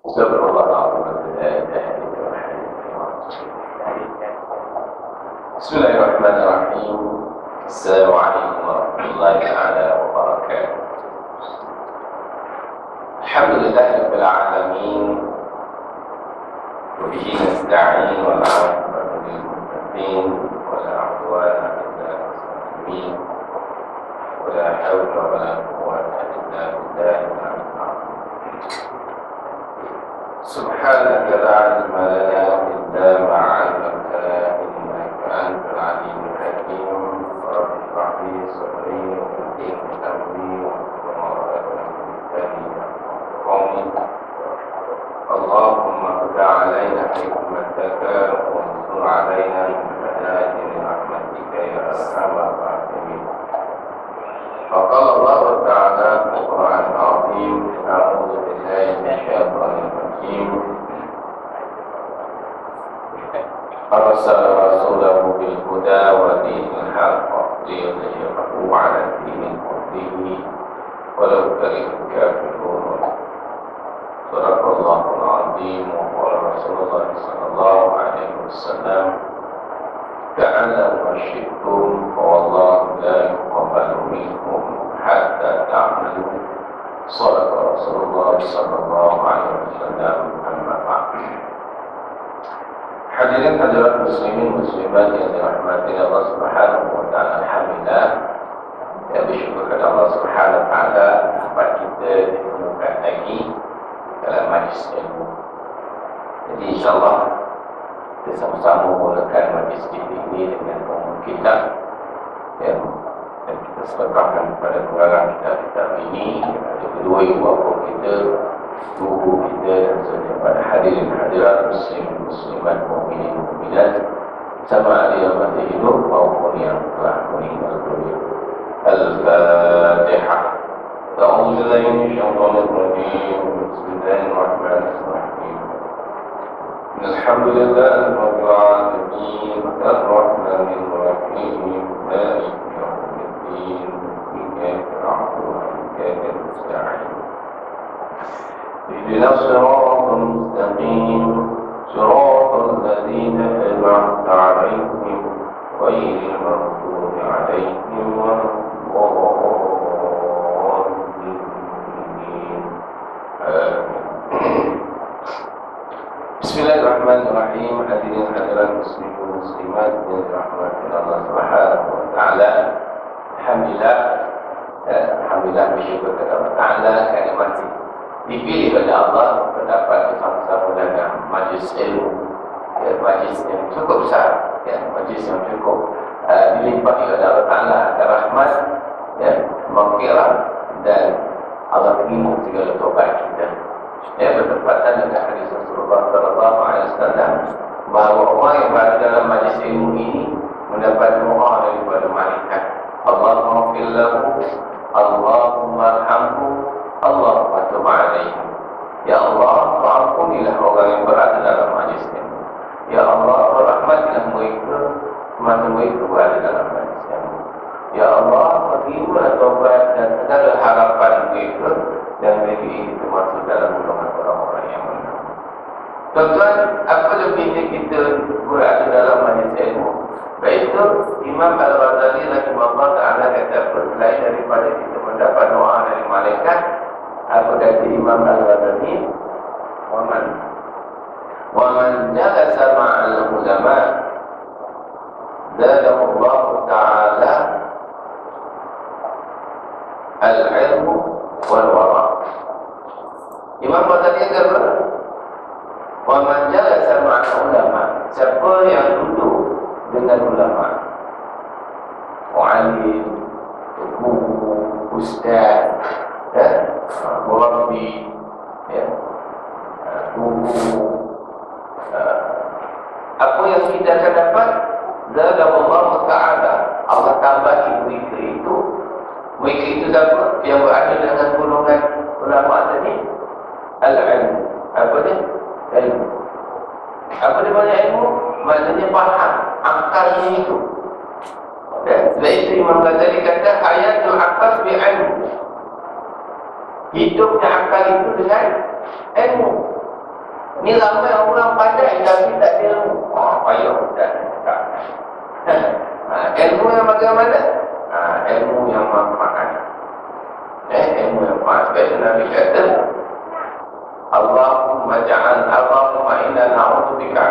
استغفر الله العظيم الذي لا اله الا هو الحي القيوم. بسم الله الرحمن الرحيم. السلام عليكم ورحمه الله تعالى وبركاته. الحمد لله رب العالمين، وبه نستعين، والعاقبة للمتقين، ولا عدوان إلا على الظالمين، ولا حول ولا قوة إلا بالله العلي العظيم. سبحانك لا علم لنا إلا ما علمتنا إنك أنت العليم الحكيم. رب اشرح لي صدري ويسر لي أمري واحلل عقدة من لساني يفقهوا قولي. اللهم افتح علينا حكمتك وانصر علينا بهداية رحمتك يا أرحم الراحمين. فقال الله تعالى في القرآن العظيم: أعوذ بالله من الشيطان الرجيم. أرسل رسوله بالهدى ودين الحق ليظهره على الدين كله ولو كره الكافرون. صدق الله العظيم. وقال رسول الله صلى الله عليه وسلم: تعلموا ما شئتم فوالله لا يقبل منكم حتى تعملوا. صدق رسول الله صلى الله عليه وسلم. أما بعد. Hadirin hadirat muslimin muslimat yang dirahmati Allah Subhanahu wa taala, alhamdulillah, ya bersyukur kepada Allah Subhanahu wa taala dapat kita ditemukan lagi dalam majlis ilmu. Jadi insyaallah kita sama-sama mulakan majlis ini dengan umum kitab yang kita sedekahkan kepada pengarang kitab ini, ada kedua ibu bapa kita, guru kita, dan serta pada hadirin hadirat muslimin muslimat, mukminin mukminat, sama ada yang masih hidup maupun yang telah meninggal dunia. Al-Fatihah. A'udzu billahi minasyaitonir rajim. Bismillahirrahmanirrahim. Alhamdulillahi rabbil alamin, ar-rahmanir rahim, maliki yaumiddin, iyyaka na'budu wa iyyaka nasta'in. اهدنا الصراط المستقيم صراط الذين أنعمت عليهم غير المغضوب عليهم ولا الضالين. Bismillahirrahmanirrahim. Hadirin hadirat muslimin muslimat yang dirahmati Allah Subhanahu wa taala. Alhamdulillah, alhamdulillah, bersyukur kepada Allah Taala kerana masih dipilih oleh Allah mendapat bersama-sama dalam majlis ilmu, ya, majlis yang cukup besar, ya, majlis yang cukup dilimpahi oleh Allah Ta'ala dan rahmat, ya, maghfirah, dan Allah terima segala taubat kita. Ya, bertepatan dengan hadis Rasulullah sallallahu alaihi wasallam bahawa orang yang berada dalam majlis ilmu ini mendapat doa daripada malaikat. Allahumma ighfir lahu, Allahumma arhamhu, Allahumma tub alaihi. Ya Allah, ampunilah orang yang berada dalam majlis ini. Ya Allah, rahmatilah mereka semasa mereka berada dalam majlis ini. Ya Allah, terimalah taubat dan segala harapan mereka, dan mereka ini termasuk dalam golongan orang-orang yang menang. Tuan-tuan, apa lebihnya kita berada dalam majlis ilmu? Baik itu Imam Al-Ghazali rahimahullah ta'ala kata, selain daripada kita mendapat doa dari malaikat, apa kata Imam Al-Ghazali? Waman jalasa ma'al ulama zadahu Allah ta'ala al-ilmu wal-wara. Imam Ghazali kata, waman jalasa ma'al ulama, siapa yang duduk dengan ulama, mu'alim, guru, ustaz, murabbi, ya, guru, apa yang kita akan dapat? Allah Ta'ala, Allah tambahi mereka itu. Mereka itu dapat yang berada dengan golongan ulama tadi, al-ilmu. Apa dia? Ilmu. Apa dia banyak ilmu? Maksudnya faham akalnya itu. Sebab itu Imam Ghazali kata hayatul aqal bi ilmu. Hidupnya akal itu dengan ilmu. Ni ramai orang pandai tapi tak ada ilmu. Payah tak. Ilmu yang bagaimana? Ilmu yang manfaat. Ilmu yang manfaat. Sebab Nabi kata, Allahumma inna na'udzubika.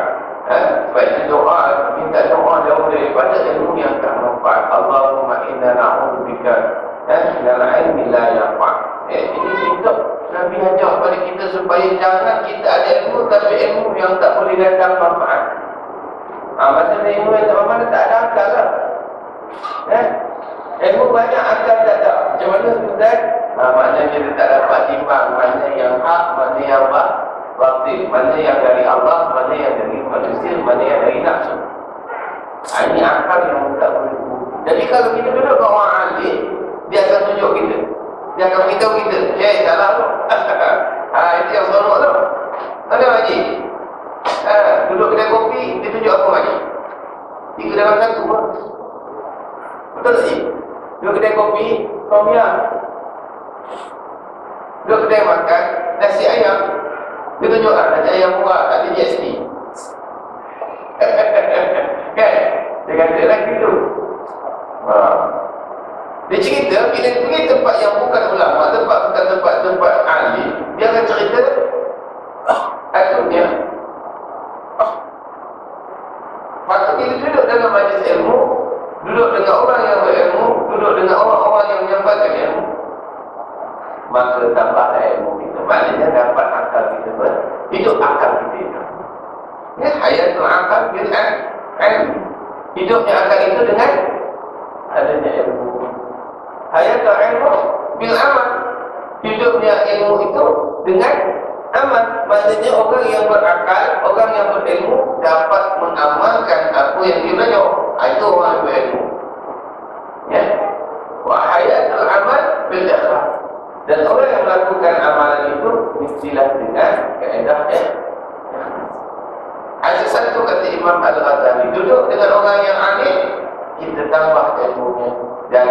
Sebab itu doa, minta doa jauh daripada ilmu yang tak manfaat. Allahumma inna na'udzubika minal ilmi la yanfa'. Ini kita Nabi ajar kepada kita supaya jangan kita ada ilmu tapi ilmu yang tak boleh datang manfaat. Maksudnya ilmu yang tak manfaat tak ada akal lah. Ilmu banyak akal tak ada. Macam mana Ustaz? Maknanya dia tak dapat timbang mana yang hak, mana yang batil, mana yang dari Allah, mana yang dari manusia, mana yang dari nafsu. Ini akal yang tak boleh. Jadi kalau kita duduk dengan orang alim, dia akan tunjuk kita. Dia akan beritahu kita, salah tu. Itu yang sonok tu. Ada lagi. Duduk kedai kopi, dia tunjuk apa lagi? 3 dalam 1 pun. Betul tak sih? Duduk kedai kopi, Tomia. Duduk kedai makan, nasi ayam. Dia tunjuk nasi ayam murah, tak ada GST. Kan? Dia kata lah gitu. Dia cerita, bila dia pergi tempat yang bukan ulama, tempat ahli, dia akan cerita akhirnya. Maka bila duduk dalam majlis ilmu, duduk dengan orang yang berilmu, duduk dengan orang-orang yang menyampaikan ilmu, maka tambahlah ilmu kita. Maknanya dapat akal kita hidup akal kita itu. Hayatul akal bil ilm. Hidupnya akal itu dengan adanya ilmu. Hayatul ilmu bil amal. Hidupnya ilmu itu dengan amal. Maksudnya orang yang berakal, orang yang berilmu dapat mengamalkan apa yang dia belajar. Itu orang yang berilmu. Wa hayatul amal bil ikhlas. Dan orang yang melakukan amalan itu mestilah dengan kaedah ada satu kata Imam Al-Ghazali, duduk dengan orang yang alim, kita tambah ilmunya dan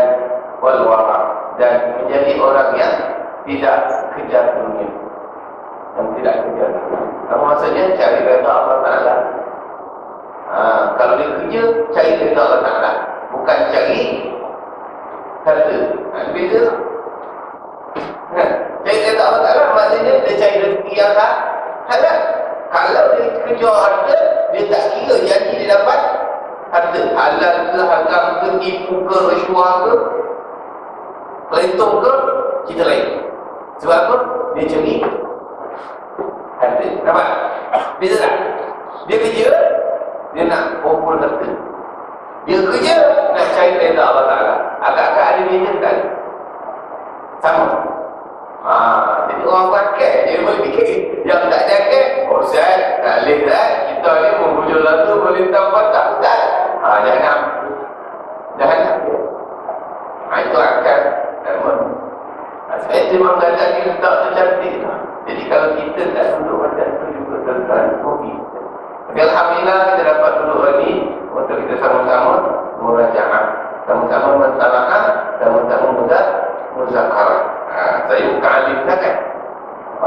wal-wara, dan menjadi orang yang tidak kejar dunia, yang tidak kejar dunia. Maksudnya cari redha Allah Ta'ala. Kalau dia kerja, cari redha Allah Ta'ala, bukan cari harta. Beza. Cari redha Allah Ta'ala maksudnya dia cari rezeki yang halal. Kalau dia kerja harta, dia tak kira jadi dia dapat harta. Halal ke, haram ke, tipu ke, rasuah ke, pelentung ke, kita lain. Sebab apa? Dia cari harta. Nampak? Beza tak? Dia kerja, dia nak kumpul harta. Dia kerja, nak cari redha Allah Ta'ala. Agak-agak ada beza tak? Sama. Jadi orang pakai, dia berfikir yang tak jaket, Ustaz, tak boleh tak? Kita ni membujuk lalu boleh tambah tak? Ustaz? Jangan. Itu akan saya memang kata ni letak tu cantik. Jadi kalau kita tak duduk macam tu juga tentang kopi. Tapi Alhamdulillah kita dapat duduk lagi untuk kita sama-sama merajaah, sama-sama mentalaah, sama-sama muzakarah. Saya bukan alim kan?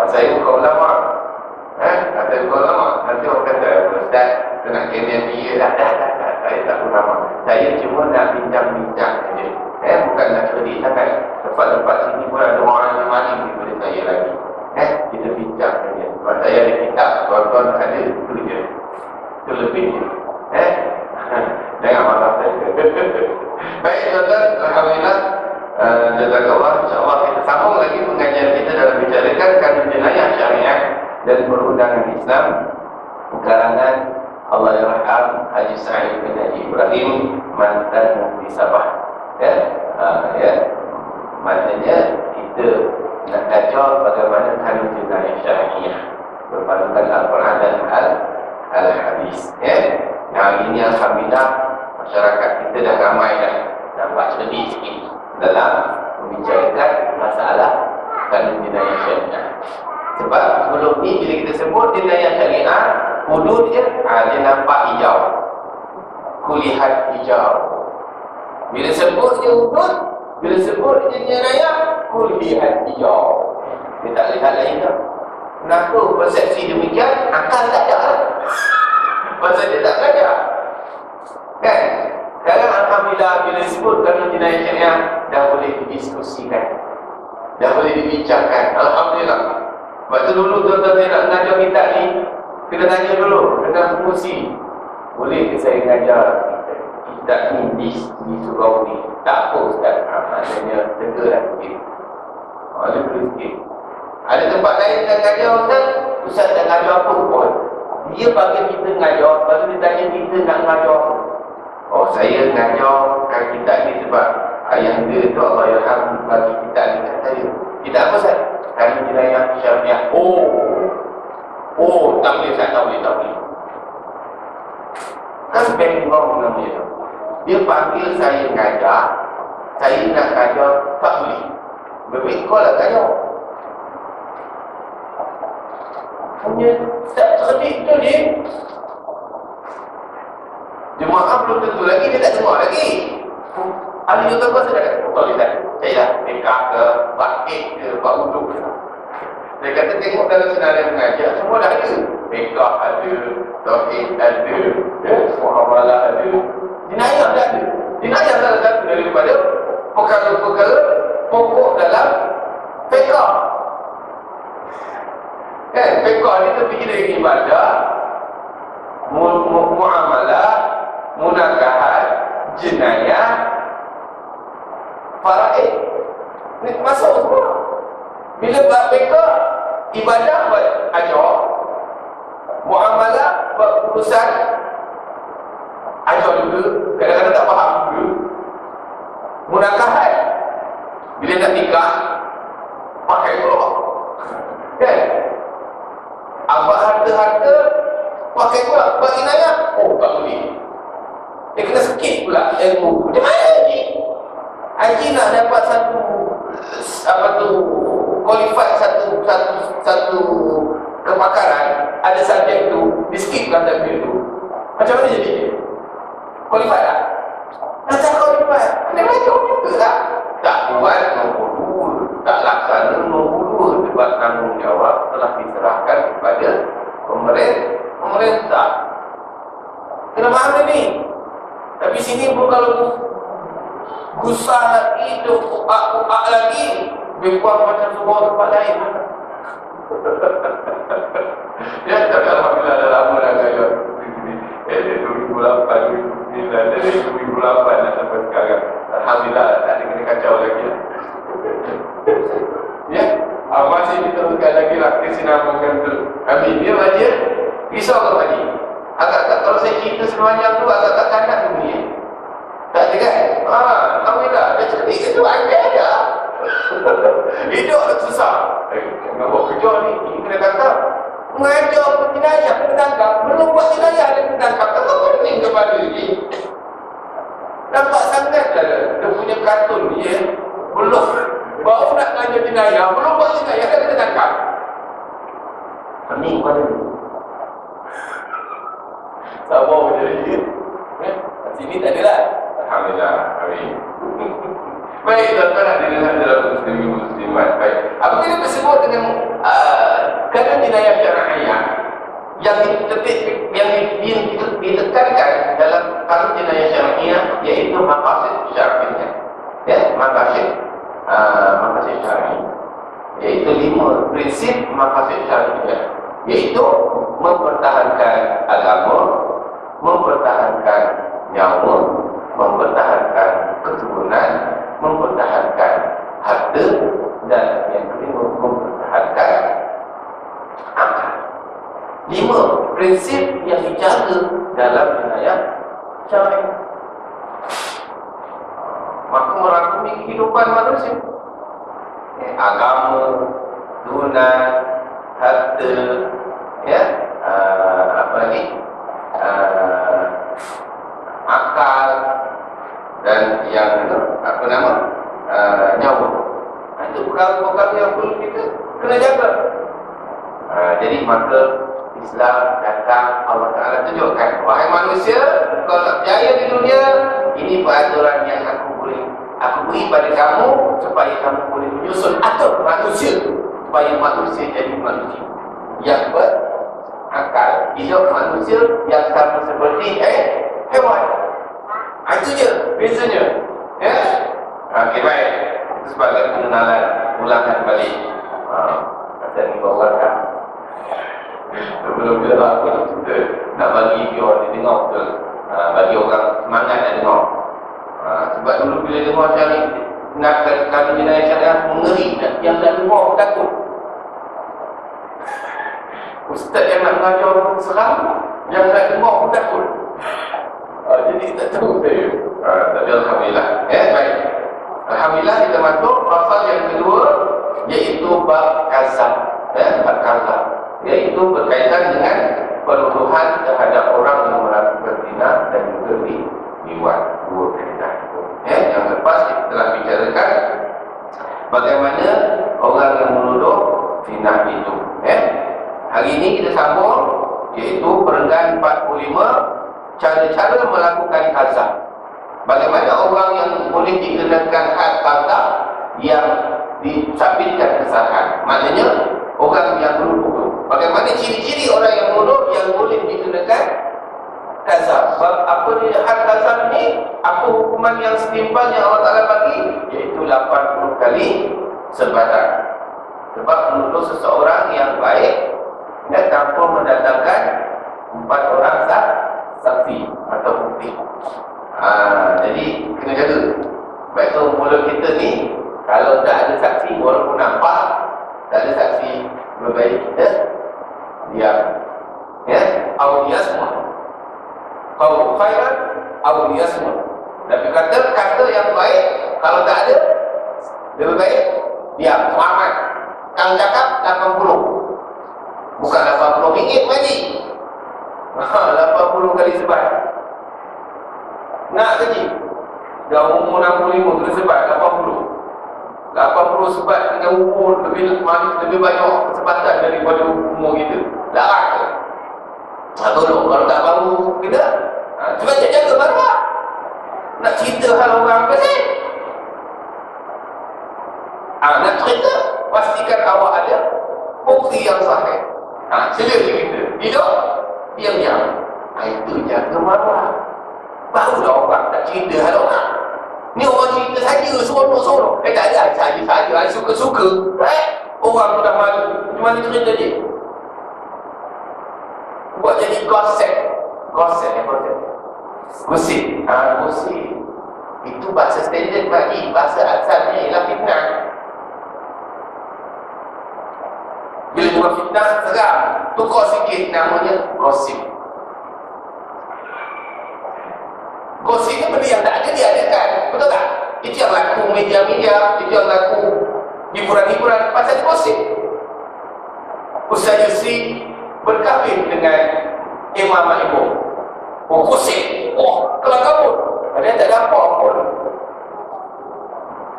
Saya bukan ulama. Saya bukan ulama. Nanti orang kata, Ustaz, kita nak kena dia dah. Saya tak ulama. Saya cuma nak bincang-bincang saja. Bukan nak cerdik sangat. Tempat-tempat sini pun ada orang yang alim daripada saya lagi. Kita bincang saja. Kalau saya ada kitab, tuan-tuan ada, itu je. Itu lebihnya. Jangan marah saya. Baik, tuan-tuan, Alhamdulillah. Jazakallah, insyaAllah kita sambung lagi pengajian kita dalam bicarakan kanun jenayah syariah dan perundangan Islam karangan Allahyarham Haji Sa'id bin Haji Ibrahim, mantan Mufti Sabah. Maknanya kita nak ajar bagaimana kanun jenayah syariah berpandukan Al-Quran dan Al-Hadis. Yang ini Alhamdulillah masyarakat kita dah ramai dah nampak cerdik sikit dalam membicarakan masalah kanun jenayah syariah. Sebab sebelum ni bila kita sebut jenayah syariah, hudud dia nampak hijau, kulihat hijau. Bila sebut dia hudud, bila sebut dia jenayah, kulihat hijau. Dia tak lihat lain dah. Kenapa persepsi demikian? Akal tak ada lah. Pasal dia tak belajar. Kan? Sekarang Alhamdulillah bila disebut kanun jenayah syariah dah boleh didiskusikan, dah boleh dibincangkan. Alhamdulillah. Sebab tu dulu tuan-tuan saya nak mengajar kitab ni, kena tanya dulu dengan pengurusi, boleh ke saya mengajar kitab ni di surau ni? Tak apa Ustaz. Maknanya tega lah sikit. Ada boleh sikit. Ada tempat lain yang mengajar Ustaz, Ustaz dah mengajar apa pun. Dia bagi kita mengajar, lepas tu dia tanya kita nak mengajar apa. Oh, saya mengajarkan kitab ni sebab ayah dia tu Allah Yarham bagi kitab ni kat saya. Kitab apa Ustaz? Kanun jenayah syariah. Oh, tak boleh Ustaz, tak boleh. Kan background namanya tu. Dia panggil saya mengajar, saya nak mengajar, tak boleh. Lebih kau lah mengajar. Punya tak cerdik tu dia. Jemaah belum tentu lagi, dia tak dengar lagi. Ahli YouTube pun saya kata, tak boleh tak? Saya dah tekak ke, bakit ke, bak uduk ke. Saya kata tengok dalam senarai mengajar, semua dah ada. Tekak ada, tauhid ada, muamalah ada. Jenayah dah ada. Jenayah salah satu daripada perkara-perkara pokok dalam tekak. Kan, fiqah ni terdiri dari ibadah, muamalah, munakahat, jenayah, faraid. Ni masuk semua. Bila bab fiqah, ibadah buat ajar, muamalah buat urusan ajar juga, kadang-kadang tak faham juga. Munakahat, bila nak nikah, pakai pula. Kan? Apa harta-harta pakai pula bagi naya. Oh, tak boleh. Dia kena sikit pula ilmu. Macam mana Haji? Haji nak dapat satu qualified satu kepakaran, ada subjek tu, di-skipkan subjek tu. Macam mana jadi dia? Qualified tak? Tak qualified. Kena belajar juga tak? Tak buat nombor 2, tak laksana nombor 2 sebab tanggungjawab telah diserahkan kepada pemerintah. Kena faham ni. Tapi sini pun kalau gusar lagi, uak lagi, berbuat macam sebuah tempat lain. Ya, tapi Alhamdulillah dah lama dah kaya. 2008, 2009, dari 2008 dah sampai sekarang. Alhamdulillah tak ada kena kacau lagi. Ya, masih diteruskan lagi lah kesinambungan tu. Habis dia baca, risau ke Haji? Agak-agak kalau saya cerita sepanjang tu agak-agak kanak tu ni. Tak ada kan? Alhamdulillah, dah cerdik ke tu? Ada aja. Hidup dah susah. Nak buat kerja ni, ini kena tangkap. Mengajar jenayah kena tangkap. Belum buat jenayah dia kena tangkap. Tak pening kepada ni. Nampak sangat lah dia punya kartun ni ya. Belum baru nak mengajar jenayah, belum buat jenayah dah kena tangkap. Pening pada ni. Sabar macam ni. Sini tak ada lah. Alhamdulillah. Amin. Baik, tuan-tuan nak dengar dalam muslimat. Baik. Apabila tersebut dengan kanun jenayah syariah yang ditekankan dalam kanun jenayah syariah iaitu maqasid syariah. Ya, maqasid syariah. Iaitu 5 prinsip maqasid syariah. Iaitu mempertahankan agama, mempertahankan nyawa, mempertahankan keturunan, mempertahankan harta, dan yang kelima mempertahankan akal. 5 prinsip yang dijaga dalam jenayah syariah. Maka merangkumi kehidupan manusia. Agama, turunan, harta, ya, apa lagi? Akal, dan yang apa nama? Nyawa. Itu perkara-perkara yang perlu kita kena jaga. Jadi maka Islam datang, Allah Ta'ala tunjukkan, wahai manusia, kalau nak berjaya di dunia, ini peraturan yang aku beri pada kamu supaya kamu boleh menyusun atur manusia supaya manusia jadi manusia. yang berakal. Hidup manusia yang sama seperti hewan. Itu je bezanya. Ya. Okey, baik. Itu sebagai pengenalan, ulangan balik. Kata ni bawa kan. Sebelum kita nak bagi orang dia dengar betul. Bagi orang semangat nak dengar. Sebab dulu bila dengar cari nak kami jenayah syariah mengeri, yang dah dengar takut. Ustaz yang nak mengajar pun seram, yang nak dengar pun takut. Jadi tak tahu saya. Tapi alhamdulillah. Baik. Alhamdulillah kita masuk pasal yang kedua, iaitu bab kazab. Bab kazab, iaitu berkaitan dengan penuduhan terhadap orang yang melakukan zina dan juga dibuat dua kaedah. Yang lepas kita telah bicarakan bagaimana orang yang menuduh zina itu. Hari ini kita sambung, iaitu perenggan 45, cara-cara melakukan kazab. Bagaimana orang yang boleh dikenakan had kazab yang disabitkan kesalahan. Maknanya orang yang menuduh. Bagaimana ciri-ciri orang yang menuduh yang boleh dikenakan kazab. Sebab apa dia had kazab ni? Apa hukuman yang setimpal yang Allah Ta'ala bagi? Iaitu 80 kali sebatang. Sebab menuduh seseorang yang baik dan tanpa mendatangkan 4 orang saksi atau bukti. Jadi kena jaga. Baik tu mulut kita ni, kalau tak ada saksi, walaupun nampak tak ada saksi, lebih baik kita diam. Awliya semua. Qaul khairan awliya semua. Nabi kata yang baik, kalau tak ada, lebih baik diam. Selamat. Kang cakap 80. Bukan 80 ringgit lagi. 80 kali sebat. Nak lagi? Dah umur 65 kena sebat 80. 80 sebat dengan umur lebih banyak kesempatan daripada umur kita. Larang ke? Tolong kalau tak baru kena. Cuma jaga baru lah. Nak cerita hal orang apa sih? Nak cerita, pastikan awak ada bukti yang sahih. Sila cerita. Hidup, diam-diam. Itu jaga marwah. Barulah orang tak cerita hal orang. Ni orang cerita saja, sorok-sorok. Tak ada, saja-saja, suka-suka. Orang dah malu. Mana cerita je? Buat jadi gosip. Gosip yang betul. Gosip. Gosip. Itu bahasa standard bagi. Bahasa asalnya ialah fitnah. Bila bukan fitnah, seram. Tukar sikit namanya gosip. Gosip ni benda yang tak ada diadakan. Betul tak? Itu yang laku media-media, itu yang laku hiburan-hiburan pasal gosip. Ustaz Yusri berkahwin dengan Imam Ma'ibur. Gosip. Kelang kabut. Padahal tak ada apa pun.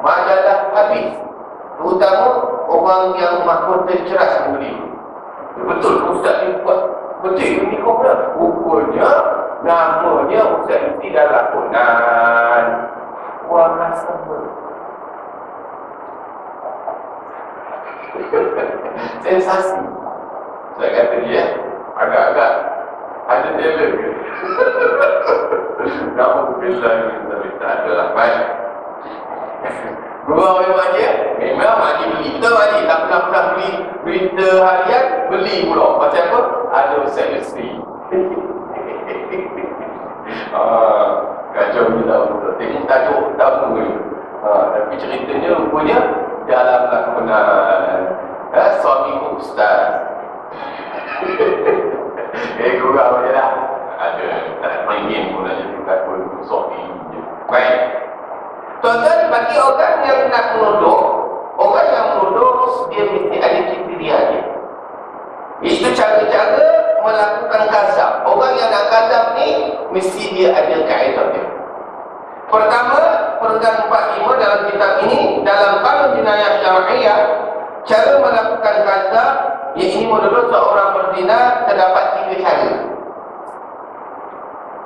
Majalah habis. Terutama orang yang mahkota ceras membeli. Betul Ustaz ni buat betul ni kau pula. Rupanya namanya Ustaz Yusri dah lakonan. Wah rasa sensasi. Saya kata dia agak-agak ada talent ke? Na'udzubillah min tak ada lah. Baik. Gurau memang dia memang Makji beli. Kita Makji tak pernah beli berita harian, beli pula. Macam apa? Ada Ustaz Yusri. Kacau ni tahu. Tengok tajuk tahu ni. Tapi ceritanya rupanya dalam lakonan suami Ustaz. Gurau je lah. Ada. Tak nak main pun nak jadi takut suami. Baik. Tuan-tuan, bagi orang yang nak menuduh, orang yang menuduh dia mesti ada kriteria dia. Itu cara-cara melakukan kazab. Orang yang nak kazab ni mesti dia ada kaedah dia. Pertama, perenggan 45 dalam kitab ini, dalam kanun jenayah syariah, cara melakukan kazab, iaitu menuduh seorang berzina terdapat 3 cara.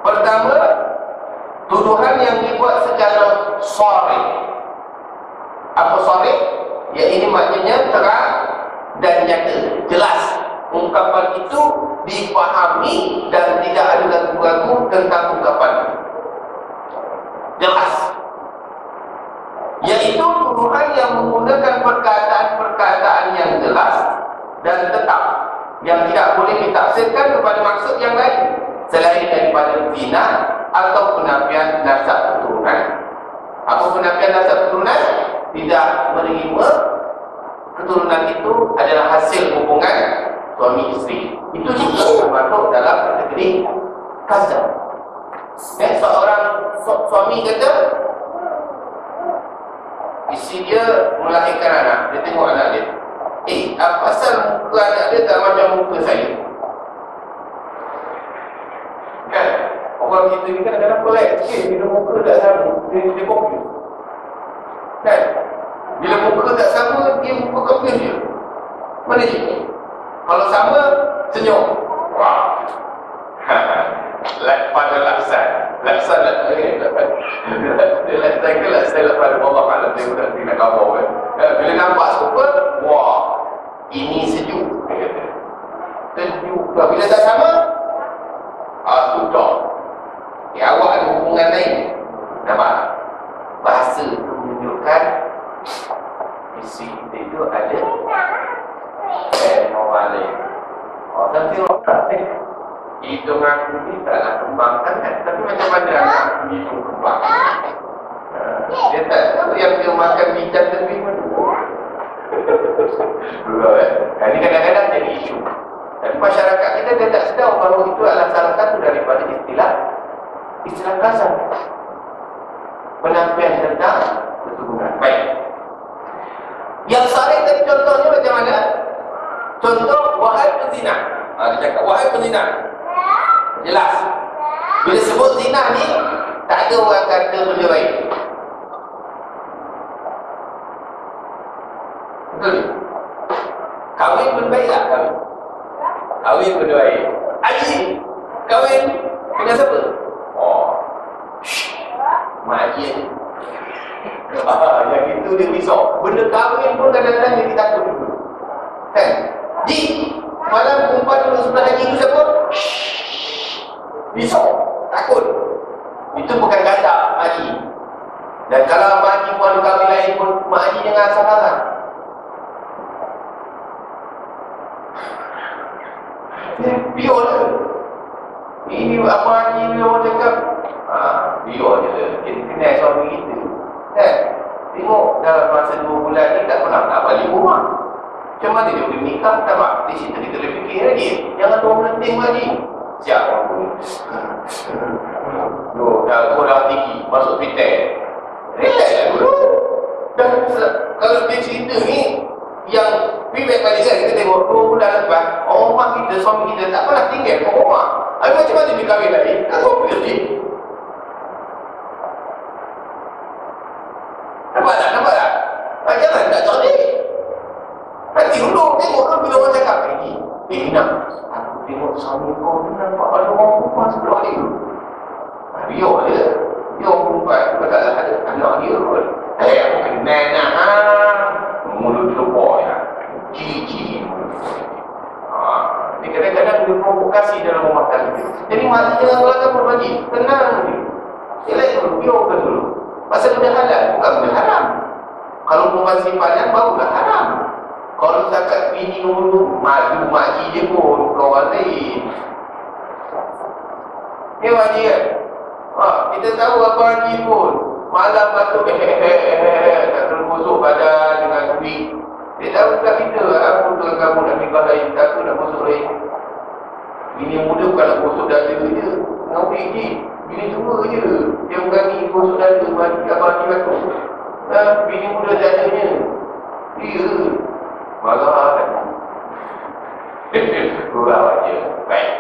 Pertama, tuduhan yang dibuat secara sharih. Apa sharih? Iaitu maknanya terang dan nyata, jelas. ungkapan itu dipahami dan tidak ada ragu-ragu tentang ungkapan itu. Jelas. Yaitu tuduhan yang menggunakan perkataan-perkataan yang jelas dan tetap, yang tidak boleh ditafsirkan kepada maksud yang lain selain daripada zina atau penafian nasab keturunan. Apa penafian nasab keturunan? Tidak menerima keturunan itu adalah hasil hubungan suami isteri. Itu juga termasuk dalam kategori kazab. Seorang suami kata isteri dia melahirkan anak, dia tengok anak dia, apa pasal muka anak dia tak macam muka saya? Kan? Orang kita ni kan kadang-kadang pelik sikit bila muka tak sama, dia confuse. Kan? Bila muka tak sama, dia muka confuse je. Mana je? Kalau sama, senyum. Wah. Pada laksan. Laksan lah. Laksan ke laksan lah pada Allah Alam. Dia sudah nak khabar kan. Bila nampak serupa, wah, ini sejuk. Sejuk. Bila tak sama, sudah. Awak ada hubungan lain. Nampak? Bahasa itu menunjukkan isi kita itu ada normal lain. Nanti orang itu mengaku ni taklah kembangkan kan? Tapi macam mana anak itu kembang? Dia tak tahu yang dia makan bijan lebih mana. Ini kadang-kadang jadi isu. Tapi masyarakat kita dia tak sedar bahawa itu adalah salah satu daripada istilah kasar. Penafian tentang keturunan. Baik. Yang sahih tadi contohnya macam mana? Contoh, wahai pezina. Dia cakap, wahai pezina. Jelas. Bila sebut zina ni, tak ada orang kata benda baik. Betul? Kahwin benda baik tak? Kahwin benda baik. Haji, kahwin dengan siapa? Mak Haji ni. Yang itu dia risau. Benda kahwin pun kadang-kadang dia takut dulu. Kan? Ji, malam perempuan duduk sebelah Haji tu siapa? Risau, takut. Itu bukan kata Haji. Dan kalau Mak Haji pun ada kahwin lain pun, Mak Haji jangan asal larang. Biar je. Ini Mak Haji ni orang cakap, biar je. Jadi kenal suami kita. Kan? Tengok dalam masa 2 bulan ni tak pernah nak balik rumah. Macam mana dia boleh nikah? Tak apa. Di situ kita boleh fikir lagi. Jangan orang melenting lagi. Siap orang pun. Dah kurang tinggi. Masuk fitek. Relax lah dulu. Dan kalau dia cerita ni, yang feedback balik kan, kita tengok 2 bulan lepas, orang rumah kita, suami kita tak pernah tinggal ke rumah. Habis macam mana dia kahwin lagi? Tak tahu dia. Nampak tak? Nampak tak? Jangan tak cerdik. Nanti dulu tengok kan bila orang cakap ini nak aku tengok suami kau ni nampak ada orang perempuan sebelah dia. Biar dia. Dia orang perempuan tu taklah ada anak dia pun. Aku kenal nak mulut terbuka ya. Cici. Dia kadang-kadang dia provokasi dalam rumah tangga. Jadi maknanya orang akan berbagi. Tenang ni. Sila dulu. Biarkan dulu. Pasal benda halal, bukan benda haram. Kalau perempuan sifatnya, barulah haram. Kalau zakat bini dulu, maju makcik je pun, kawan lain. Ni makcik kan? Kita tahu apa haji pun. Malam masuk, tak tergosok badan dengan duit. Dia tahu tak kita, apa dengan kamu nak nikah lain, tak nak gosok lain. Bini muda bukan nak gosok dada je. Dengan duit je. Bini tua je. Dia berani gosok dada, mati abang batuk. Bini muda dadanya. Dia. Marah kan. Kurang aja. Baik.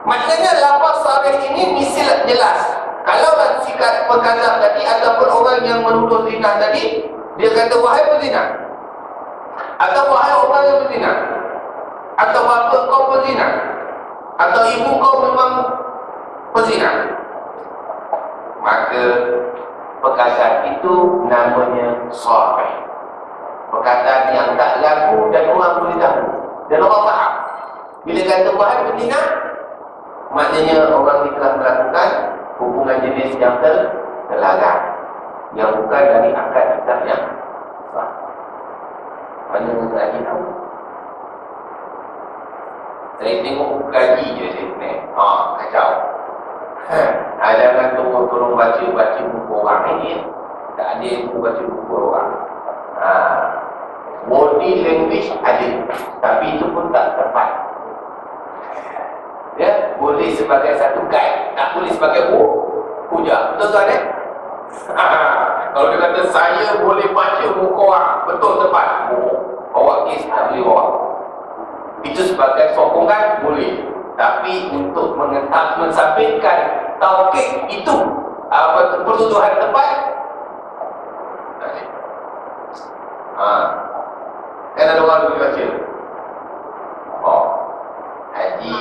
Maksudnya lafaz sarih ini mesti jelas. Kalau sikap pekazab tadi ataupun orang yang menuduh zina tadi, dia kata wahai pezina. Atau wahai orang yang berzina. Atau bapa kau berzina. Atau ibu kau memang berzina. Maka perkataan itu namanya sarih. Perkataan yang tak laku dan orang boleh tahu. Dan orang faham. Bila kata Tuhan berzina, maknanya orang ini telah melakukan hubungan jenis yang terlarang, yang bukan dari akad nikah yang sah. Mana lagi tahu? Saya tengok kaji je saya tengok. Kacau. Jangan tolong baca buku orang ni. Tak ada yang baca buku orang. Body language ada, tapi itu pun tak tepat. Ya, boleh sebagai satu guide, tak boleh sebagai hujah. Betul tak eh? Kalau dia kata saya boleh baca buku orang, betul tepat. Bawa kes tak boleh bawa. Itu sebagai sokongan boleh, tapi untuk mensabitkan taukid itu apa pertuduhan tepat tak boleh. Kan ada orang boleh baca. Haji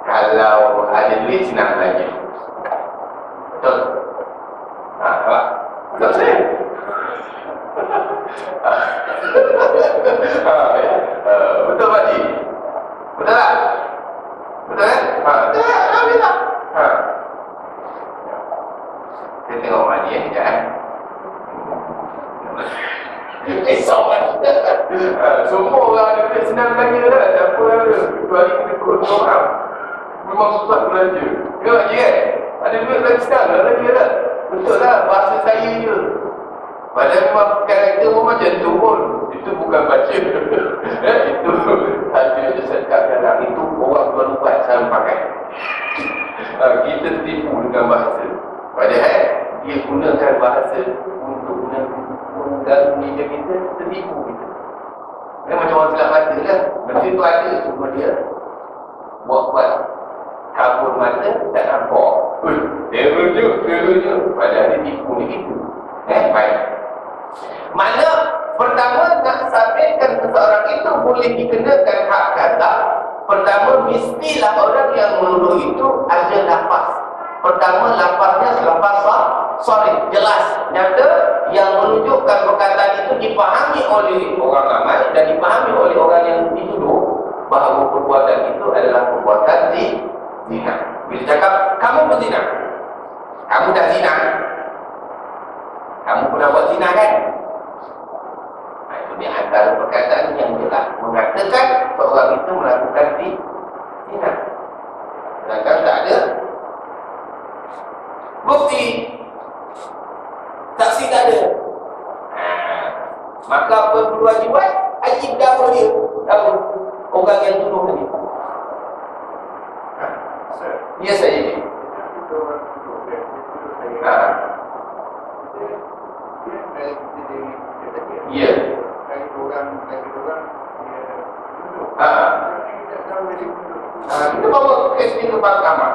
kalau ada duit senang belanja. Betul? Apa? Betul saya? Betul Pak Haji? Betul tak? Betul kan? Betul tak? Alhamdulillah. Saya tengok Pak Haji sekejap. Esok kan? Semua orang ada duit senang belanja lah. Tak apa lah. Kecuali kita ikut orang. Memang susah belanja. Ya Pak Haji kan? Ada duit belanja senang lah belanja lah. Betul lah, bahasa saya je. Padahal memang karakter pun macam tu pun. Itu bukan baca. Itu ada sekat dalam itu orang lupa saya pakai. Kita tipu dengan bahasa. Padahal dia gunakan bahasa untuk mengganggu meja kita, tertipu kita. Dia macam orang silap mata lah. Benda tu ada, cuma dia buat kabur mata tak nampak. Dia rujuk. Padahal dia tipu ni gitu. Baik. Mana pertama nak sabitkan seseorang itu boleh dikenakan hak kata. Pertama mestilah orang yang menuduh itu ada lafaz. Pertama lafaznya lafaz sorry, jelas, nyata, yang menunjukkan perkataan itu dipahami oleh orang ramai dan dipahami oleh orang yang dituduh bahawa perbuatan itu adalah perbuatan zina. Bila cakap kamu berzina, kamu dah zina, kamu pernah buat zina kan? Itu di antara perkataan yang jelas mengatakan seorang itu melakukan zina. Sedangkan tak ada bukti, saksi tak ada. Maka apa perlu haji buat? Haji dahulu dia, dahulu orang yang tuduh tadi. Ya saya ni. Ya. Kita bawa kes ni ke mahkamah.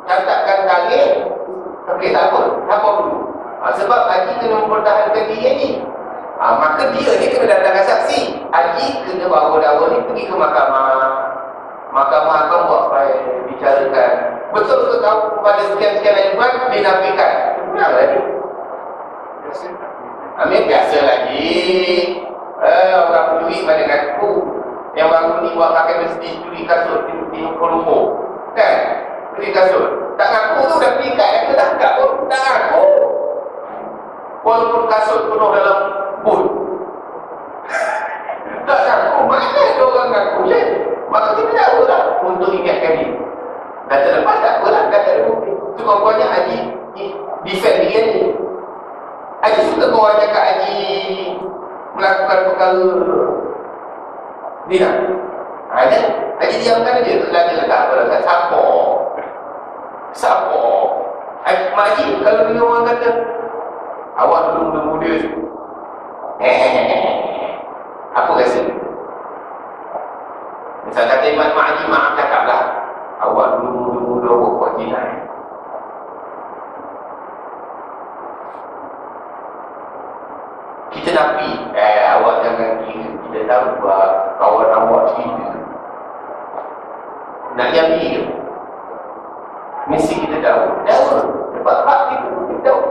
Catatkan dalil. Okey, tak apa dulu. Sebab haji kena mempertahankan diri haji. Maka dia ni kena datangkan saksi. Haji kena bawa dakwa ni pergi ke mahkamah. Mahkamah akan buat file, bicarakan. Betul ke tahu pada sekian-sekian hari buat dinafikan? Benar lagi. Biasa lagi. Orang peduli pada ngaku. Yang baru ni buat pakai mesti curi kasut di Kolombo. Kan? Curi kasut. Tak ngaku tu dah perikat. Yang kita tak pun tak ngaku. Walaupun kasut penuh dalam boot. Tak ngaku. Mana ada orang ngaku je? Maka kita tak apalah untuk ingatkan dia. Kata lepas tak apalah. Kata ada bukti. Cuma banyak haji defend dia ni. Haji suka kau orang cakap haji melakukan perkara dia. Haji diamkan dia. Lagi letak apa letak Siapa? Haji kalau dia orang kata awak dulu muda. Apa rasa? Misal kata Imam Haji, maaf cakaplah, awak dulu muda buat zina. Kita nafi, awak jangan kira. Kita tahu bahawa kawan awak cerita. Nak yang dia mesti kita tahu. Sebab hak kita tahu.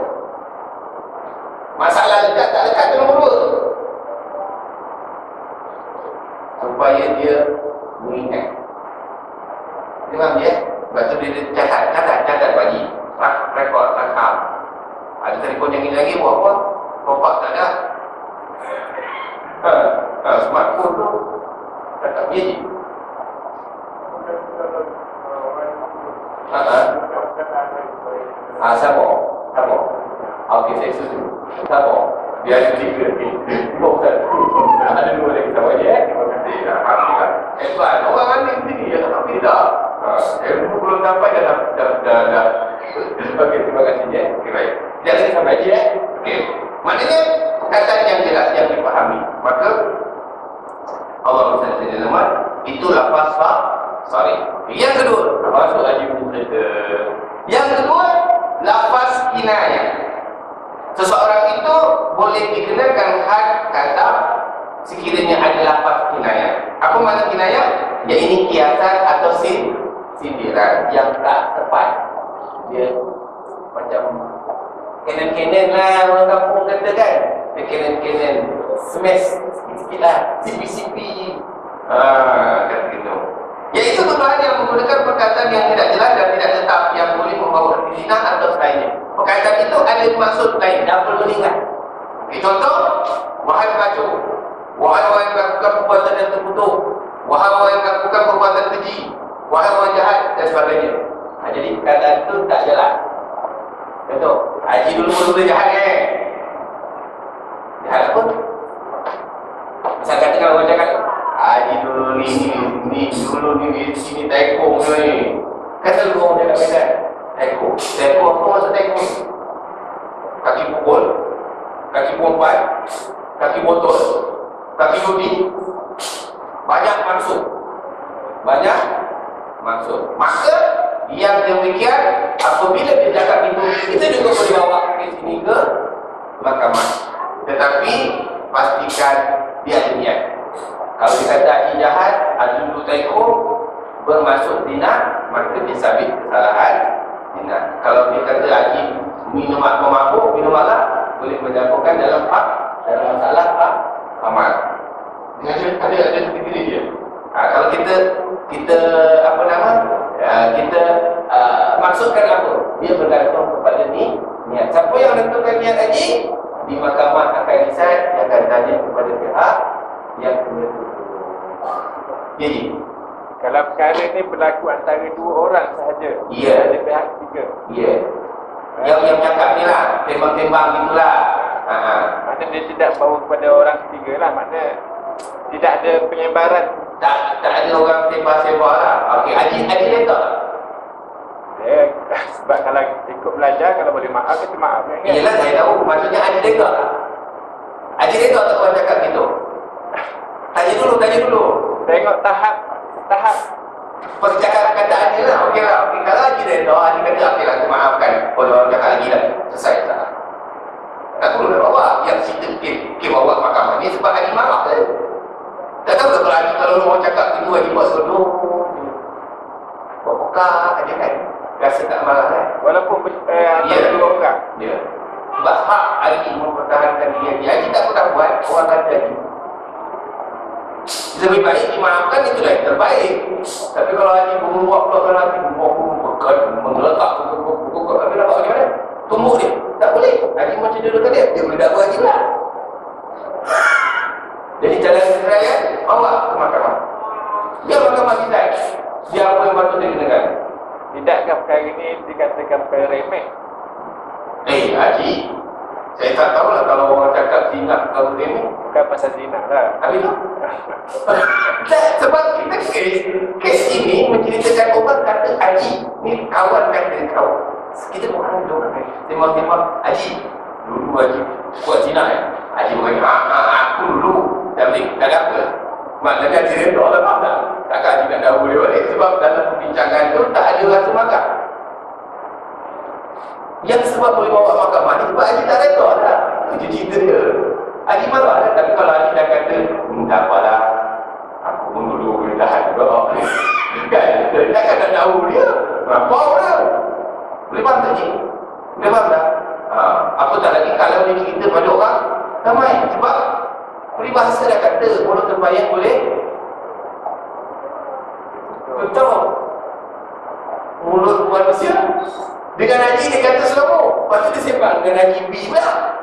Masalah lekat tak lekat itu nombor 2. Supaya dia mengingat. Memang dia, sebab tu dia catat bagi rekod, rakam. Ada telefon yang ini lagi buat apa? Bapak tak ada. Smartphone tu tak dia je. Sabar. Okey, saya setuju. Sabar. Dia ada tiga ni. Ada dua lagi sama dia. Terima kasih. Alhamdulillah. Sebab orang mana sini yang tak beza. Belum sampai dah. Okey, terima kasih je. Okey, baik. Jangan sampai je. Okey. Maknanya kata yang jelas yang dipahami. Maka Allah SWT itu lafaz sorry. Yang kedua, masuk lagi cerita. Yang kedua, lafaz kinayah. Seseorang itu boleh dikenakan had kata sekiranya ada lafaz kinayah. Apa makna kinayah? Ya ini kiasan atau sindiran yang tak tepat. Dia macam kenen-kenen lah orang kampung kata kan. Dia kenen-kenen smash sikit-sikit lah, sipi-sipi. Kata gitu. Iaitu tuduhan yang menggunakan perkataan yang tidak jelas dan tidak tetap yang boleh membawa zina atau selainnya. Perkataan itu ada maksud lain, double meaning. Contoh, wahai pelacu, wahai orang yang melakukan perbuatan yang terkutuk, wahai orang yang melakukan perbuatan keji, wahai orang jahat dan sebagainya. Jadi perkataan itu tak jelas. Contoh, haji dulu boleh jahat kan? Jahat apa? Misal kata kalau orang cakap haji dulu ni dulu ni di sini taekong ni. Kata dulu orang cakap beda. Taekong apa maksud taekong? Kaki pukul, kaki pompat, kaki botol, kaki ludi. Banyak maksud. Maka yang demikian apabila dia cakap itu, kita juga boleh bawa ke sini ke mahkamah. Tetapi pastikan dia ada niat. Kalau dia kata haji jahat, haji dulu taekong bermaksud zina, maka dia sabit kesalahan zina. Kalau dia kata haji minum mabuk, minum malam, boleh menjatuhkan dalam masalah amal. Ada seperti ini dia. Kalau kita apa nama? Kita maksudkan apa? Dia bergantung kepada niat. Siapa yang menentukan niat haji? Di mahkamah akan decide, dia akan tanya kepada pihak yang menentukan. Jadi kalau perkara ni berlaku antara dua orang sahaja, ya. Ada pihak ketiga. Ya. Yang cakap ni lah, tembang-tembang gitulah. Maknanya dia tidak bawa kepada orang ketiga lah. Maknanya tidak ada penyebaran. Tak ada orang tembak-tembak lah. Okey, haji letak. Ya, sebab kalau ikut belajar, kalau boleh maaf, kita maaf kan? Yelah, saya tahu. Maksudnya haji letak. Haji letak tak orang cakap gitu. Tanya dulu. Tengok tahap percakapan kataan ni lah. Okey lah. Okay. Kalau haji letak, haji kata okey lah, aku maafkan. Kalau orang cakap lagi dah, selesai tak? Tak perlu dah bawa. Yang cerita ke bawa mahkamah ni sebab haji marah kan? Tak tahu kalau haji, kalau orang cakap itu haji buat sodoh, buat pekak aja kan? Rasa tak marah kan? walaupun antara dua orang. Ya. Sebab hak haji mempertahankan dia. Haji tak pernah buat, orang kata haji. Lebih baik dimaafkan, itulah yang terbaik. Tapi kalau haji berbuat pula nanti berbuat mengeletak buku habis nak buat macam mana? Tumbuk dia. Tak boleh. Haji macam dia dekat dia boleh dakwa haji lah. Jadi jalan seraya bawa ke mahkamah. Biar mahkamah kita siapa yang patut dikenakan. Tidakkah perkara ini dikatakan perkara remeh? Haji, saya tak tahulah kalau orang cakap zina kalau remeh. Bukan pasal zina lah. Habis tu? Sebab kita kes ini menceritakan orang kata haji ni kawan kata kau. Kita bukan dua orang. Tembak-tembak haji. Dulu haji buat zina haji bukan aku dulu. Tapi tak ada apa. Maknanya dia redha lah tak? Takkan haji nak dah boleh balik. Sebab dalam perbincangan tu tak ada rasa marah. Yang sebab boleh bawa mahkamah ni sebab haji tak redha lah. Itu cerita dia. Haji marah lah. Tapi kalau haji dah kata tak apalah, aku pun dulu boleh tahan juga. Kan? Takkan nak tahu dia. Bau lah. Boleh faham tak cik? Boleh faham tak? Apa tak lagi kalau dia cerita pada orang ramai. Sebab peribahasa dah kata mulut terbayang boleh Betul. Mulut manusia dengan haji dia kata selama. Lepas tu dia sembang dengan haji B pula.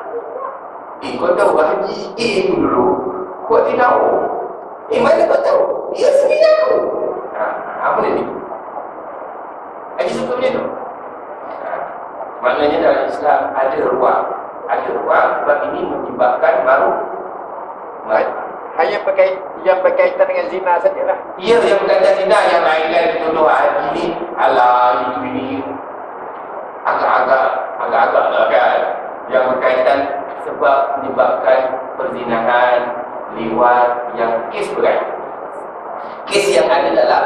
Kau tahu haji A tu dulu kau tidak tahu. Mana kau tahu? Dia sendiri tahu. Apa dia ni? Haji suka macam tu. Maknanya dalam Islam ada ruang. Ada ruang sebab ini menyebabkan baru hanya yang berkaitan dengan zina sajalah. Ya, yang berkaitan zina, yang lain-lain dituduh haji ni ala ini agak-agak lah kan. Yang berkaitan sebab menyebabkan perzinahan, liwat, yang kes berat. Kes yang ada dalam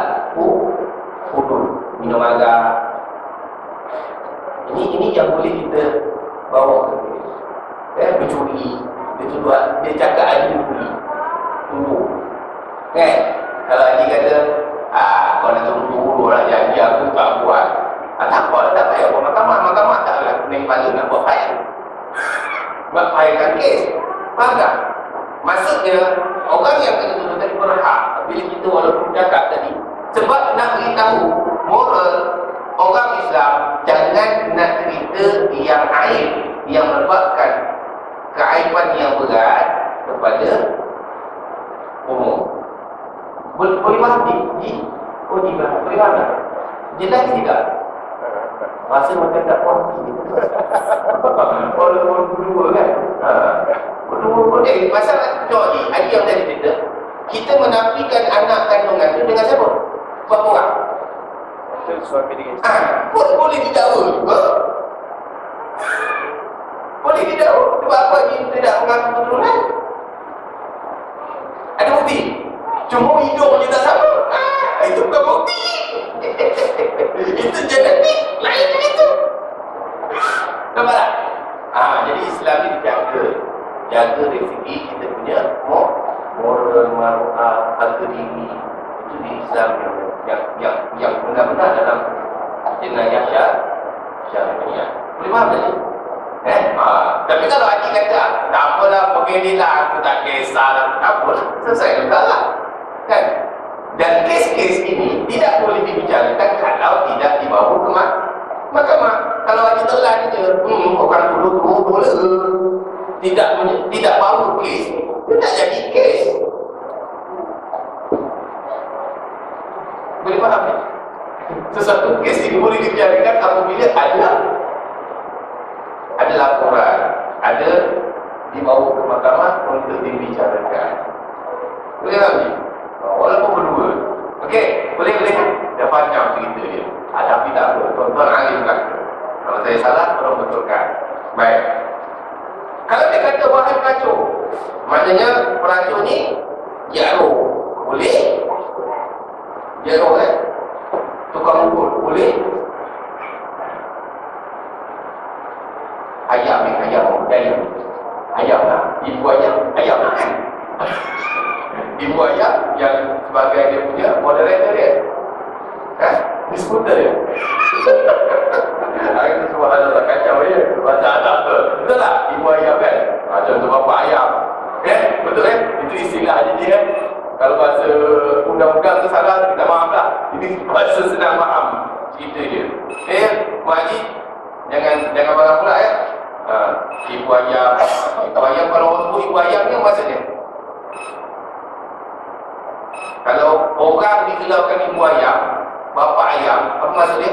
hudud, minum arak. Ini yang boleh kita bawa ke mencuri, dia cakap haji mencuri. Tunggu. Kan? Kalau haji kata, kau nak tunggu orang janji aku tak buat. Tak apa, tak payah buat mahkamah taklah pening kepala nak buat file. Buat filekan kes. Faham tak? Maksudnya, orang yang kena tuntut tadi berhak. Bila kita walaupun cakap tadi, sebab nak beritahu moral orang Islam, jangan nak cerita yang aib, yang menyebabkan keaiban yang berat kepada umum. Boleh faham Ji? Boleh faham tak? Jelas tidak? Rasa macam tak puas walaupun berdua kan? Berdua pun masalah Ji, ada yang tadi cerita, kita menafikan anak kandungan tu dengan siapa? Berapa orang? Suami dengan isteri. Boleh didakwa juga. Boleh didakwa. Sebab apa dia tidak mengaku keturunan? Ada bukti. Cuma hidung dia tak sama. Itu bukan bukti. Itu genetik. Lain dengan itu. Nampak tak? Jadi Islam ni dijaga. Jaga dari segi kita punya moral, maruah, harga diri. Itu di Islam yang benar-benar dalam jenayah syariah. Boleh faham tak ni? Tapi kalau haji kata, tak apalah, beginilah, aku tak kisah lah, tak apalah, selesai juga lah. Kan? Dan kes-kes ini tidak boleh dibicarakan kalau tidak dibawa ke mahkamah. Kalau haji telan je, orang dulu boleh. Tidak bawa kes, tidak jadi kes. Boleh faham ni? Sesuatu kes ini boleh dibicarakan apabila ada laporan, ada dibawa ke mahkamah untuk dibicarakan. Boleh faham ni? Walaupun berdua. Okey, boleh. Dah panjang cerita dia. Tapi tak apa, tuan-tuan alim kata. Kalau saya salah, tolong betulkan. Baik. Kalau dia kata wahai pelacur, maknanya pelacur ni jaro. Boleh? Jaro kan? Tukang ukur. Boleh? Ayam lah. Ibu ayam lah kan? Ibu ayam yang sebagai dia punya moderator dia. Kan? Diskuter dia. Itu semua adalah kacau dia. Bahasa Arab tu. Betul tak? Ibu ayam kan? Contoh bapa ayam. Betul kan? Itu istilah dia kan? Kalau bahasa undang-undang tu salah, kita maaf lah. Ini bahasa senang faham cerita dia. Mak Haji, jangan marah pula ya. Ibu ayam. Ibu ayam, kalau orang sebut ibu ayam ni apa maksudnya? Kalau orang digelaukan ibu ayam, bapa ayam, apa maksudnya?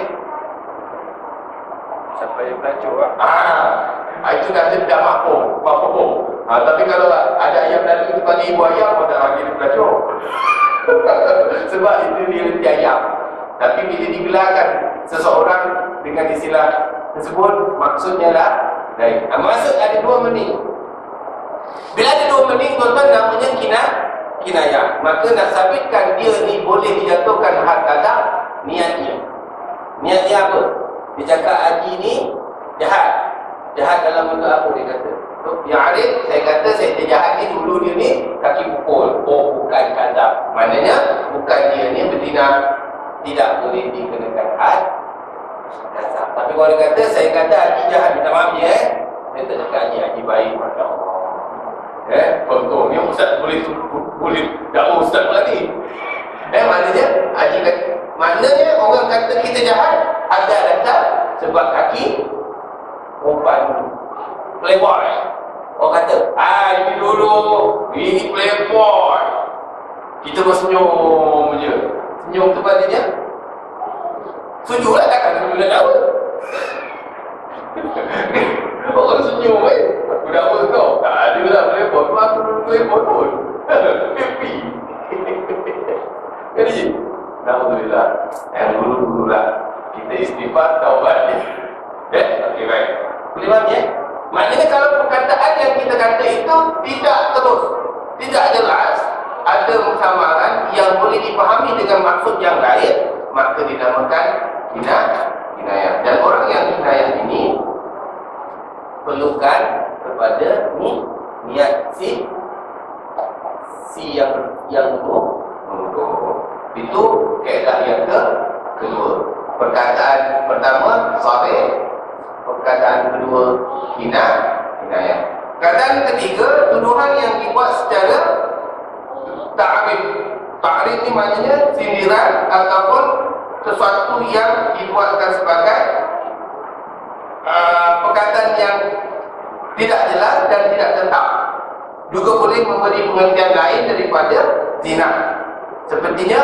Siapa yang pelacur lah. Itu dah makmum, makmum. Tapi kalau ada ayam lalu kita panggil ibu ayam, pun tak lagi dia pelacur. Sebab itu dia reti ayam. Tapi bila digelarkan seseorang dengan istilah tersebut, maksudnya lah baik. Maksud ada 2 mening. Bila ada 2 mening, tuan-tuan, namanya kinayah. Maka nak sabitkan dia ni boleh dijatuhkan had kadar niatnya. Niatnya apa? Dia cakap haji ni jahat. Jahat dalam bentuk apa dia kata? Yang Arif, saya kata saya jahat ni dulu dia ni kaki pukul. Bukan kadar. Maknanya bukan dia ni berzina, tidak boleh dikenakan had kasar. Tapi kalau dia kata, saya kata haji jahat, minta maaf je dia tak cakap haji baik, Masya Allah. Contohnya ustaz boleh dakwah ustaz pula ni. Maknanya haji kata Maknanya orang kata kita jahat, ada datang sebab kaki perempuan playboy. Orang kata, ini dulu, ini playboy. Kita bersenyum je. Senyum tu pada dia. Senyum lah, takkan senyum dah dawa. Orang senyum aku dawa kau. Tak ada lah playboy. Aku dulu playboy pun. Happy. Jadi, alhamdulillah. Yang dulu-dulu lah. Kita istighfar, taubat ni. Okey, baik. Boleh faham ya? Maknanya kalau perkataan yang kita kata itu tidak terus, tidak jelas, ada samaran yang boleh dipahami dengan maksud yang lain, maka dinamakan kinayah. Dan orang yang kinayah ini perlukan kepada niat si yang menuduh. Itu kaedah yang kedua. Perkataan pertama sahih, perkataan kedua kinayah. Perkataan ketiga, tuduhan yang dibuat secara ta'rif. Ta'rif ni maknanya sindiran ataupun sesuatu yang dibuatkan sebagai perkataan yang tidak jelas dan tidak tetap. Juga boleh memberi pengertian lain daripada zina. Sepertinya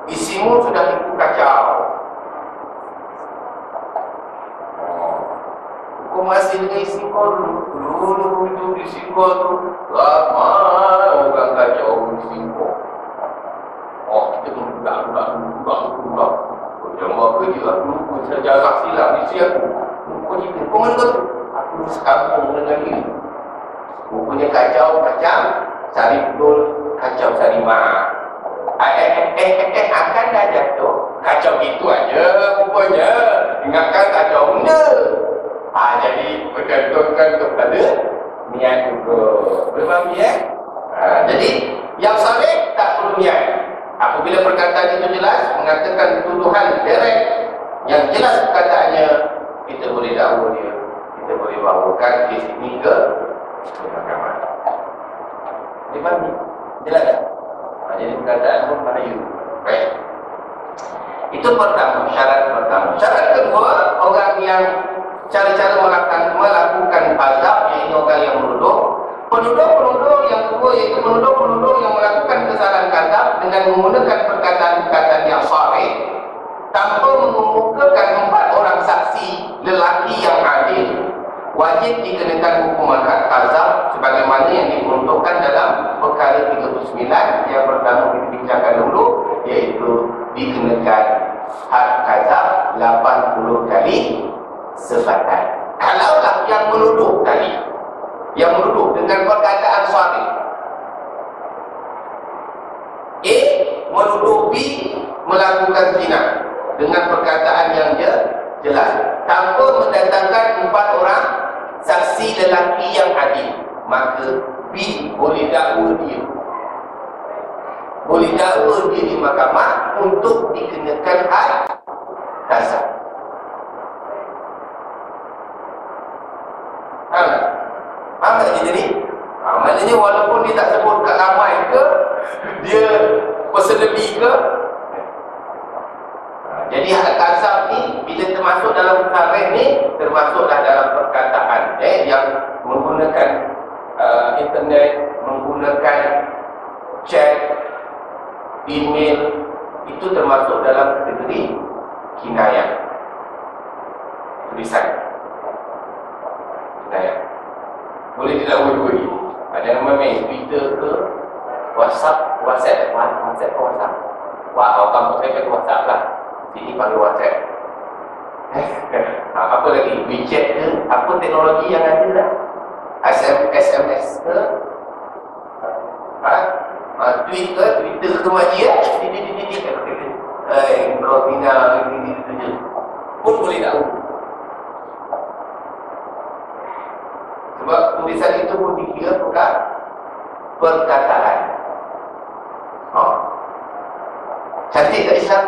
isimu sudah kacau. Kau masih dengan isi kau dulu itu isi kau tu ramai orang kacau isi kau. Kita budak. Jangan buat kerja aku saya jarak silap isi aku. Kau cerita, kau mana kau tu? Aku sekampung dengan dia. Rupanya kacau macam sari betul, kacau sari mak. Akan dah jatuh. Kacau gitu aja rupanya. Ingatkan kacau benda. Jadi bergantungkan kepada niat juga. Boleh ya? Jadi yang sahih tak perlu niat. Apabila perkataan itu jelas, mengatakan tuduhan direct yang jelas perkataannya, kita boleh dakwa dia. Kita boleh bawakan kes ini ke mahkamah. Boleh faham ni? Jelas tak? Jadi perkataan pun bahaya. Baik. Itu pertama, syarat pertama. Syarat kedua, orang yang cara-cara melakukan azab, iaitu orang yang menuduh. Penuduh yang kedua iaitu penuduh yang melakukan kesalahan azab dengan menggunakan perkataan-perkataan yang sahih tanpa mengemukakan 4 orang saksi lelaki yang adil, wajib dikenakan hukuman azab sebagaimana yang diperuntukkan dalam perkara 39 yang pertama kita bincangkan dulu, iaitu dikenakan had azab 80 kali sebatan. Kalaulah yang menuduh tadi, yang menuduh dengan perkataan sahih, A menuduh B melakukan zina dengan perkataan yang jelas tanpa mendatangkan 4 orang saksi lelaki yang adil, maka B boleh dakwa dia. Boleh dakwa dia di mahkamah untuk dikenakan had azab. Faham tak cerita ni? Maknanya walaupun dia tak sebut kat ramai ke, dia perselebi ke, jadi had azab ni bila termasuk dalam tarikh ni, termasuklah dalam perkataan yang menggunakan internet, menggunakan chat, email, itu termasuk dalam kategori kinayah. Tulisan kinayah. Boleh tidak dua-dua ni. Ada yang main Twitter ke WhatsApp ke WhatsApp. Wah, kamu saya pakai WhatsApp lah. Sini panggil WhatsApp. Apa lagi? WeChat ke? Apa teknologi yang ada lah? SMS ke? Twitter ke maji ya? Kau tinggal ini pun boleh tahu. Sebab tulisan itu pun dikira bukan perkataan. Cantik tak Islam?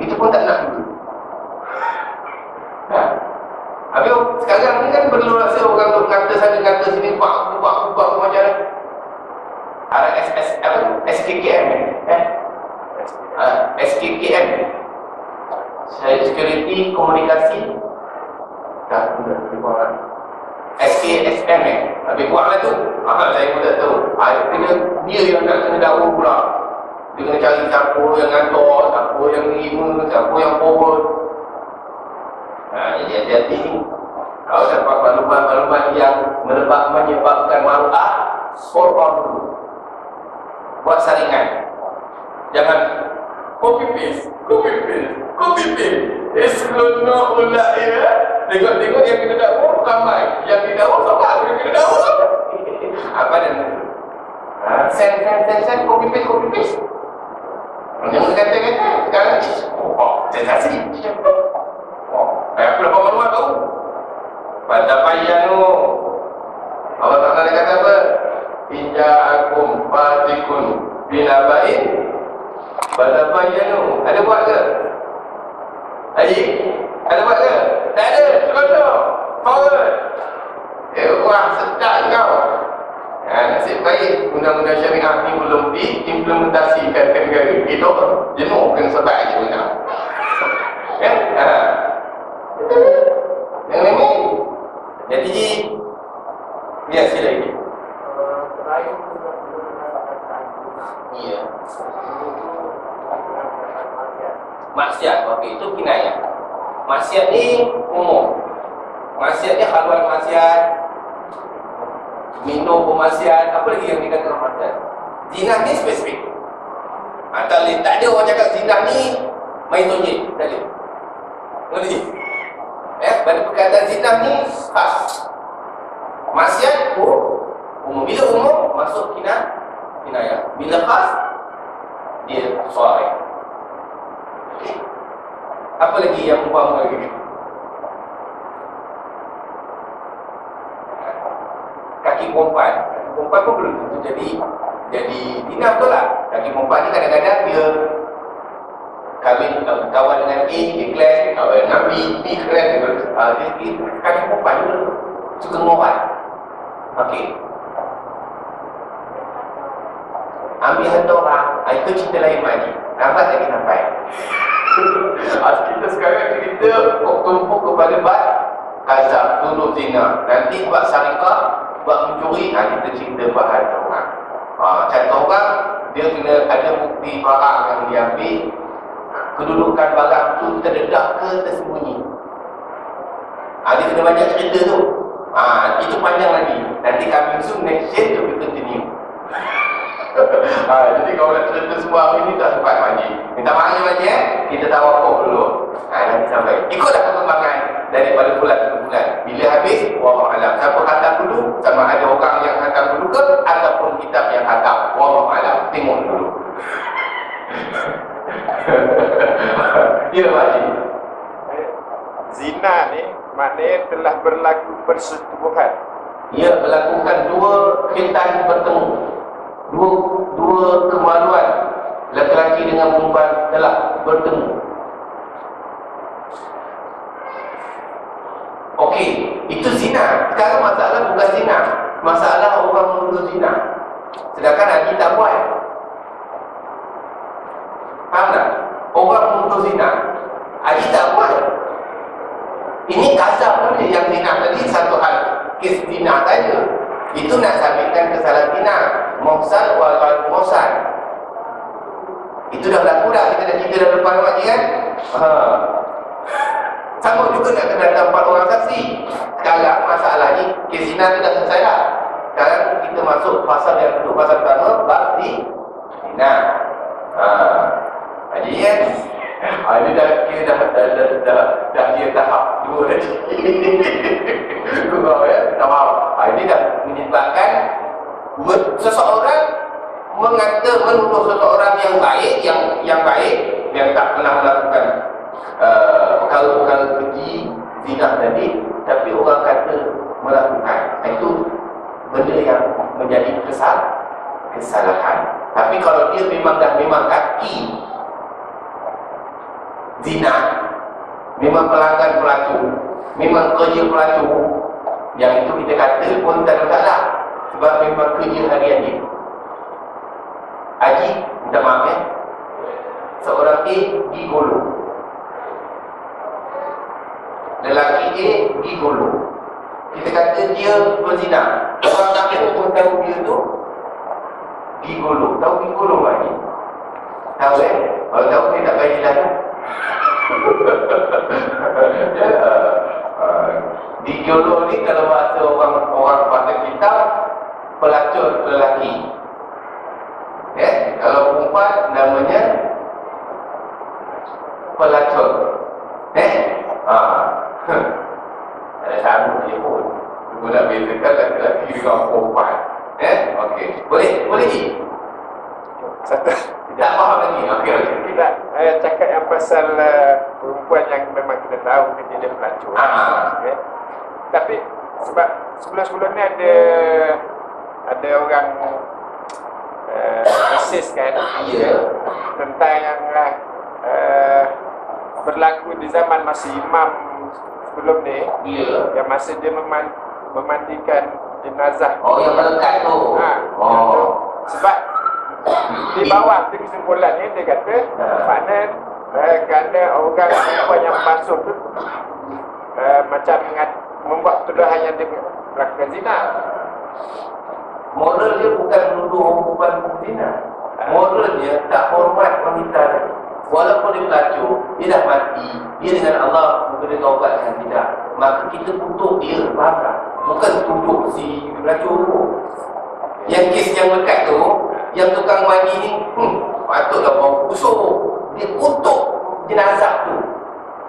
Itu pun tak nak dulu. Habis sekarang ni kan perlu rasa orang tu kata sana kata sini, buat macam SKKM SKKM, Security Komunikasi, dah sudah dibuat. SKSM lebih kuat lah tu. Saya pun tak tahu. Dia yang nak kena dakwa pula. Dia kena cari siapa yang ngantor, siapa yang terima, siapa yang forward. Jadi hati-hati ni. Kalau dapat maklumat-maklumat yang menyebabkan maruah, scroll on dulu. Buat saringan. Jangan copy paste. Seronok pula ya. Tengok-tengok yang kena dakwa ramai. Yang kena dakwa sabar. Yang kena dakwa sabar. Apa dan send copy paste. Jangan kata-kata. Sekarang sensasi. Aku dapat maklumat tahu. Pada payah tu Allah Ta'ala dia kata apa? Inja'akum fatikun binabain. Pada payah tu ada buat ke? Ada buat ke? Tak ada. Seronok. Forward. Wah, sedap kau. Nasib baik undang-undang syariah ni belum diimplementasikan ke negara. Kita jenuh kena sebab je undang. Kan? Yang lain. Jadi ya sila ini. Iya. Maksiat, okey, itu kinayah. Maksiat ni umum. Maksiat ni haluan maksiat, minum pemaksiat, apa lagi yang dikatakan maksiat? Zina ni spesifik. Tak ada orang cakap zina ni main tonjek, tak ada. Ngerti? Pada perkataan zina ni khas. Maksiat umum. Bila umum masuk kinayah. Bila khas dia suara. Apa lagi yang umpama lagi? Kaki perempuan pun belum tentu jadi zina betul lah. Kaki perempuan ni kadang-kadang dia kahwin kawan dengan A, declare, kawan dengan B, declare, dia kaki perempuan ni suka ngorat. Okey, ambil harta orang, itu cerita lain lagi. Lambat lagi sampai. Kita sekarang kita tumpuk kepada bab kazab, tuduh zina. Nanti buat sarikah, buat mencuri, kita cerita bahan orang. Contoh orang, dia kena ada bukti barang yang diambil, kedudukan barang tu terdedah ke tersembunyi. Dia kena banyak cerita tu. Itu panjang lagi. Nanti kami soon next year to be continue. Jadi kalau nak cerita semua hari ni tak sempat Haji. Minta maaf Haji kita tawakuf dulu. Nanti sampai. Ikutlah perkembangan daripada bulan ke bulan. Bila habis, wallahu alam. Siapa khatam dulu, sama ada orang yang khatam dulu ke ataupun kitab yang khatam. Wallahu alam. Tengok dulu. Ya Haji. Zina ni maknanya telah berlaku persetubuhan. Ia melakukan dua khitan bertemu. Dua kemaluan. Lelaki dengan perempuan telah bertemu. Okey, itu zina. Sekarang masalah bukan zina. Masalah orang menuduh zina. Sedangkan Haji tak buat. Faham tak? Orang menuduh zina, Haji tak buat. Ini kazab saja yang zina tadi satu hal. Kes zina saja. Itu nak sabitkan kesalahan zina. Muhsan wal muhsan. Itu dah berlaku dah. Kita dah cerita dah depan Haji kan? Sama juga nak kena datang 4 orang saksi. Sekarang masalah ni kes zina tu dah selesai dah. Sekarang kita masuk pasal yang kedua. Pasal pertama bab di zina. Haji kan? Dia dah kira dah dia tahap 2 tadi. Kau ya, tahap. Ini dah menyebabkan seseorang menuduh seseorang yang baik, yang tak pernah melakukan perkara-perkara keji zina tadi, tapi orang kata melakukan. Itu benda yang menjadi kesalahan. Tapi kalau dia memang kaki zina, memang pelanggan pelacur, memang kerja pelacur, yang itu kita kata pun tak ada masalah, sebab memang kerja harian dia. Haji, minta maaf ya, seorang orang A gigolo. Lelaki A gigolo. Kita kata dia berzina. Orang kampung pun tahu dia tu gigolo. Tahu gigolo mana? Tahu Kalau tahu dia tak payah jelas. Gigolo ni kalau bahasa orang bahasa kita pelacur lelaki. Kalau perempuan namanya pelacur. Ada satu dia pun. Guna bezakan lelaki dengan perempuan. Okey. Boleh ni? Satu. Tak faham lagi. Okey. Kita cakap yang pasal perempuan yang memang kita tahu dia pelacur. Okay. Tapi sebab sebelum ni ada orang assist kan tentang yang berlaku di zaman masih imam sebelum ni, yang masa dia memandikan jenazah. Yang melekat tu. Sebab di bawah di kesimpulan ni dia kata makna kerana orang perempuan yang basuh tu macam membuat tuduhan yang dia melakukan zina. Moral dia bukan menuduh perempuan zina. Moral dia tak hormat wanita lagi. Walaupun dia pelacur, dia dah mati, dia dengan Allah mungkin dia taubat dengan tidak. Maka kita tutup dia, faham tak? Bukan tutup si pelacur tu. Yang kes yang lekat tu, yang tukang mandi ni, patutlah bau busuk. Dia kutuk jenazah tu.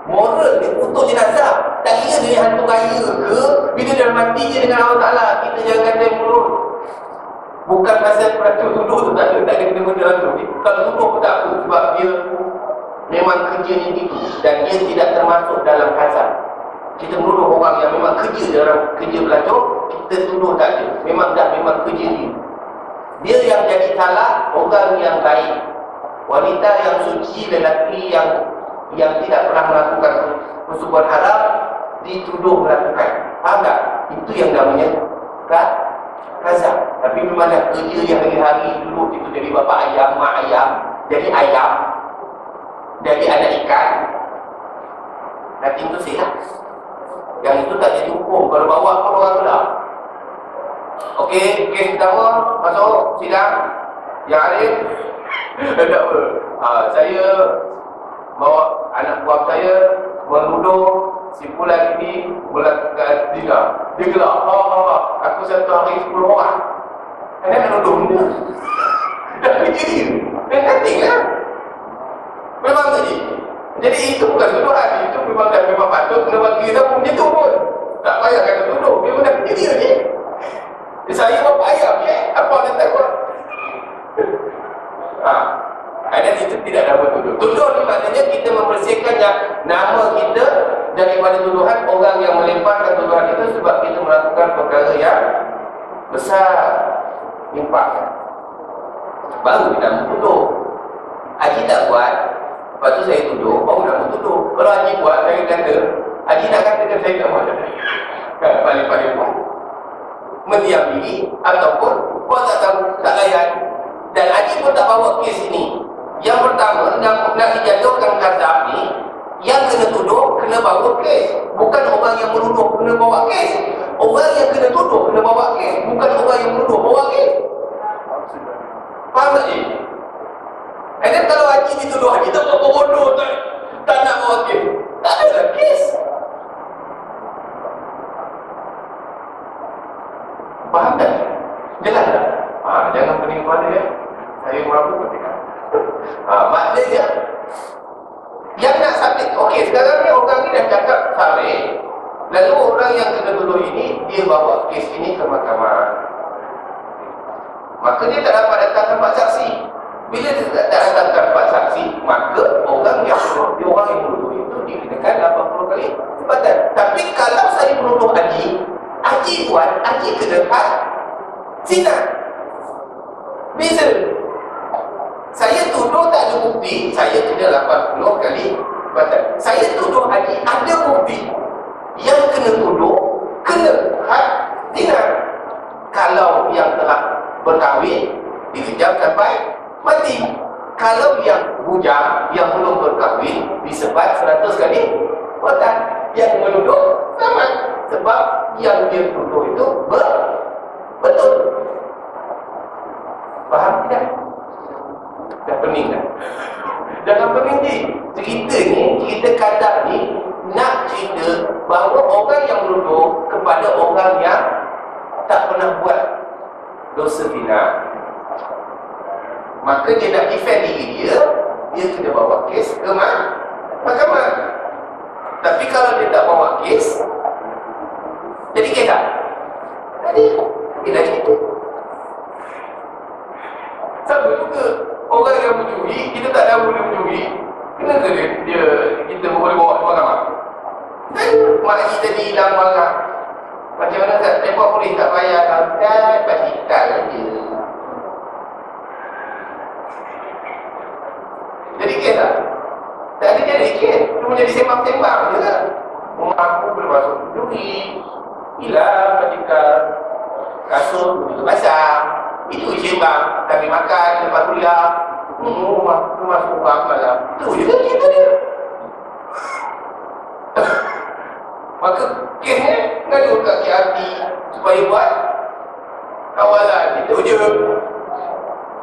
Moral dia kutuk jenazah. Tak kira dia hantu kaya ke, bila dia mati je dengan Allah Ta'ala, kita jangan kata mulut. Bukan pasal pelacur tuduh tu tak ada benda-benda tu. Kalau tuduh pun tak apa, sebab dia memang kerja ni gitu. Dan dia tidak termasuk dalam hazard. Kita menuduh orang yang memang kerja dalam kerja pelacur, kita tuduh tak ada. Memang kerja dia. Dia yang jadi salah, orang yang baik. Wanita yang suci, lelaki yang tidak pernah melakukan persubuhan haram, dituduh melakukan. Faham tak? Itu yang namanya hazard. Tapi memang dah kerja yang hari-hari dulu itu jadi bapa ayam, mak ayam, jadi ayam, jadi anak ikan. Nanti itu sihat. Yang itu tak jadi hukum. Kalau bawa pun orang belah. Okey, kes pertama masuk sidang. Yang Arif tak apa. Saya bawa anak buah saya menuduh simpulan ini melakukan zina. Dia gelak. Aku satu hari 10 orang. Kenapa nak nuduh benda? Dah kerja dia. Dia kating kan? Memang tadi. Jadi itu bukan tuduhan. Itu memang patut kena bagi tahu dia tu pun. Tak payah kata tuduh. Memang dah kerja dia je. Saya bapa ayam je. Apa dia tak buat? Ada itu tidak dapat tuduh. Tuduh ni maknanya kita membersihkan nama kita daripada tuduhan orang yang melemparkan tuduhan itu sebab kita melakukan perkara yang besar, impak. Baru kita tuduh. Haji tak buat, lepas tu saya tuduh, baru nak tuduh. Kalau Haji buat, saya kata Haji nak katakan saya tak buat. Paling-paling buat mendiam diri ataupun buat tak tahu, tak layan. Dan Haji pun tak bawa kes ini. Yang pertama, nak dijatuhkan kazab ni, yang kena tuduh, kena bawa kes. Bukan orang yang menuduh kena bawa kes. Orang yang kena tuduh, kena bawa kes. Bukan orang yang menuduh, bawa kes. Faham tak ni? Dan kalau Haji dituduh, Haji tak apa bodoh, tak nak bawa kes. Tak ada lah kes. Faham tak? Jelas tak? Jangan pening kepala ya. Saya merapu ketika. Maknanya yang nak sabit. Okey, sekarang ni orang ni dah cakap sabit. Lalu orang yang kena tuduh ini, dia bawa kes ini ke mahkamah. Maka dia tak dapat datang tempat saksi. Bila dia tak datang tempat saksi, maka orang yang menuduh itu dikenakan 80 kali tempatan. Tapi kalau saya menuduh Haji buat, Haji kena had zina. Beza. Saya tuduh tak ada bukti, saya kena 80 kali tempatan. Saya tuduh Haji ada bukti. Yang kena tuduh kena had zina. Kalau yang telah berkahwin dikejam sampai mati. Kalau yang bujang yang belum berkahwin disebat 100 kali watan. Yang menuduh sama, sebab yang dia tuduh itu betul. Faham tidak? Dah pening dah. Jangan pening je. Cerita ni, cerita kadar ni nak cerita bahawa orang yang menuduh kepada orang yang tak pernah buat dosa zina, maka dia nak defend diri dia kena bawa kes ke mahkamah. Tapi kalau dia tak bawa kes, jadi kes tak? Jadi dah cerita. Sama juga orang yang mencuri, kita tak tahu dia mencuri, kenapa kita boleh bawa ke mahkamah? Makcik tadi hilang barang, macam mana tak? Mereka boleh tak bayar kan? Pasti tak je. Jadi kes tak? Tak ada jadi kes. Cuma jadi sembang-sembang je kan? Rumah aku boleh masuk mencuri, hilang bajikan, kasut itu basah. Itu sembang. Kami makan lepas kuliah, rumah masuk rumah malam. Itu je kan cerita dia. Maka kesnya ngadu kat KRT supaya buat kawalan. Itu je.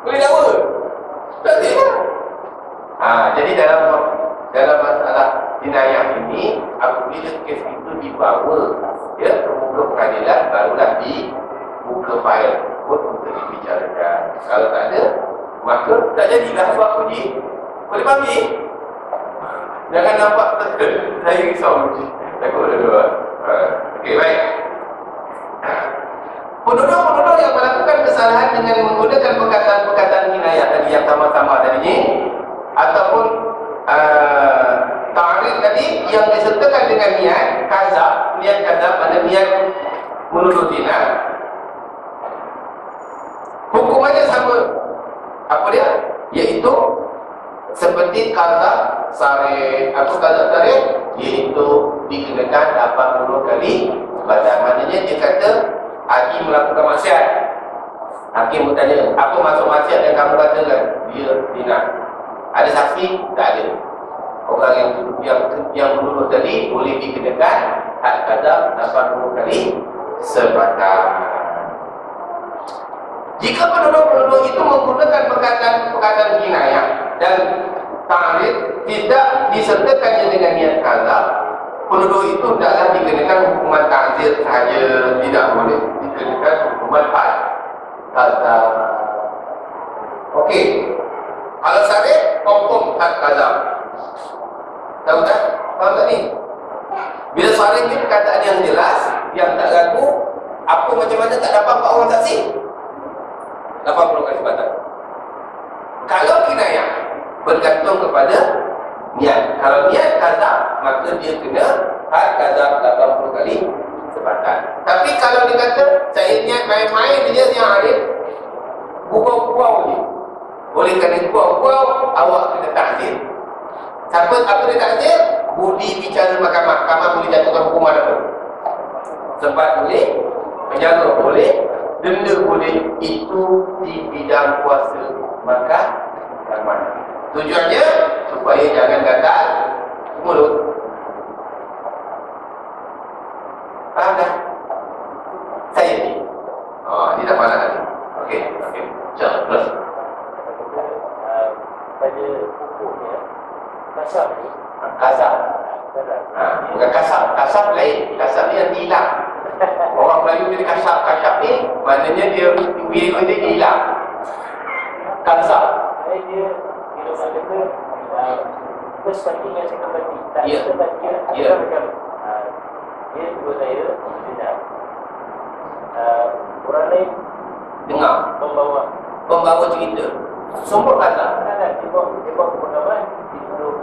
Boleh dakwa? Tak boleh. Jadi dalam masalah jenayah ini, apabila kes itu dibawa ke muka pengadilan, barulah dibuka fail untuk dibicarakan. Kalau tak ada, maka tak jadilah buat uji. Boleh faham ni? Jangan nampak saya risau uji. Takut dulu. Okey, baik. Penuduh-penuduh yang melakukan kesalahan dengan menggunakan perkataan-perkataan jinayah tadi yang sama-sama tadi ni, ataupun ta'rif tadi yang disertakan dengan niat kadzab pada niat menuduh zina, hukumannya sama. Apa dia? Iaitu seperti kadzab sarih. Apa kadzab sarih? Iaitu dikenakan 80 kali badan. Maknanya dia kata hakim melakukan maksiat. Hakim bertanya, apa maksud maksiat yang kamu katakan? Dia zina. Ada saksi? Tak ada. Orang yang menuduh tadi boleh dikenakan had kadzab 80 kali sebatang. Jika penuduh-penuduh itu menggunakan perkataan jinayah dan ta'rif tidak disertakannya dengan niat kadzab, penuduh itu tidaklah dikenakan hukuman ta'zir sahaja, tidak boleh dikenakan hukuman had kadzab. Okey. Kalau sarih, confirm had kadzab. Tahu tak? Faham tak ni? Bila sarih ni perkataan yang jelas, yang tak ragu, apa macam mana tak dapat 4 orang saksi? 80 kali sebatang. Kalau kinayah, bergantung kepada niat. Kalau niat kadzab, maka dia kena had kadzab 80 kali sebatang. Tapi kalau dia kata saya niat main-main dia yang arif, gurau-gurau je. Oleh kerana gurau-gurau, awak kena takzir. Apa dia takzir? Budi bicara mahkamah. Mahkamah boleh jatuhkan hukuman apa? Sempat boleh, penjara boleh, denda boleh. Itu di bidang kuasa mahkamah. Tujuannya supaya jangan gatal mulut. Faham tak? Saya ni. Dia tak mana lagi. Okey. Insya-Allah terus. Pada hukumnya kasar ni. Bukan kasar lain. Kasar ni yang hilang. Orang Melayu dia kasar ni maknanya dia hilang. Kasar Dia bila kata first party dengan second party. Tak Ya. second party Ya. macam dia tuduh saya zina. Orang lain dengar pembawa cerita sumber kasar. dia buat pengalaman dituduh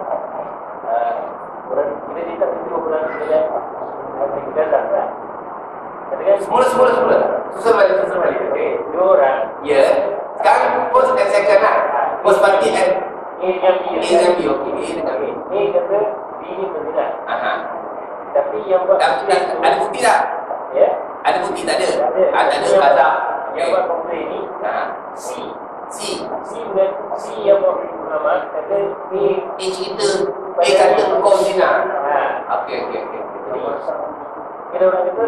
orang bila dia tak tuduh orang dengan gagal kan. Katakan Semula Susah balik okey, 2 orang Ya. Sekarang first and second lah. First party and AMB okey. Dengan B. ni kata B ni berzina. Aha. Tapi yang buat Ada bukti tak? ya, Ada bukti tak ada? Tak ada. Tak ada kasar. yang buat komplain ni Ha. C. Si dengan si yang memberi nama kata cerita kata kau zina. Okey. Jadi kira orang kata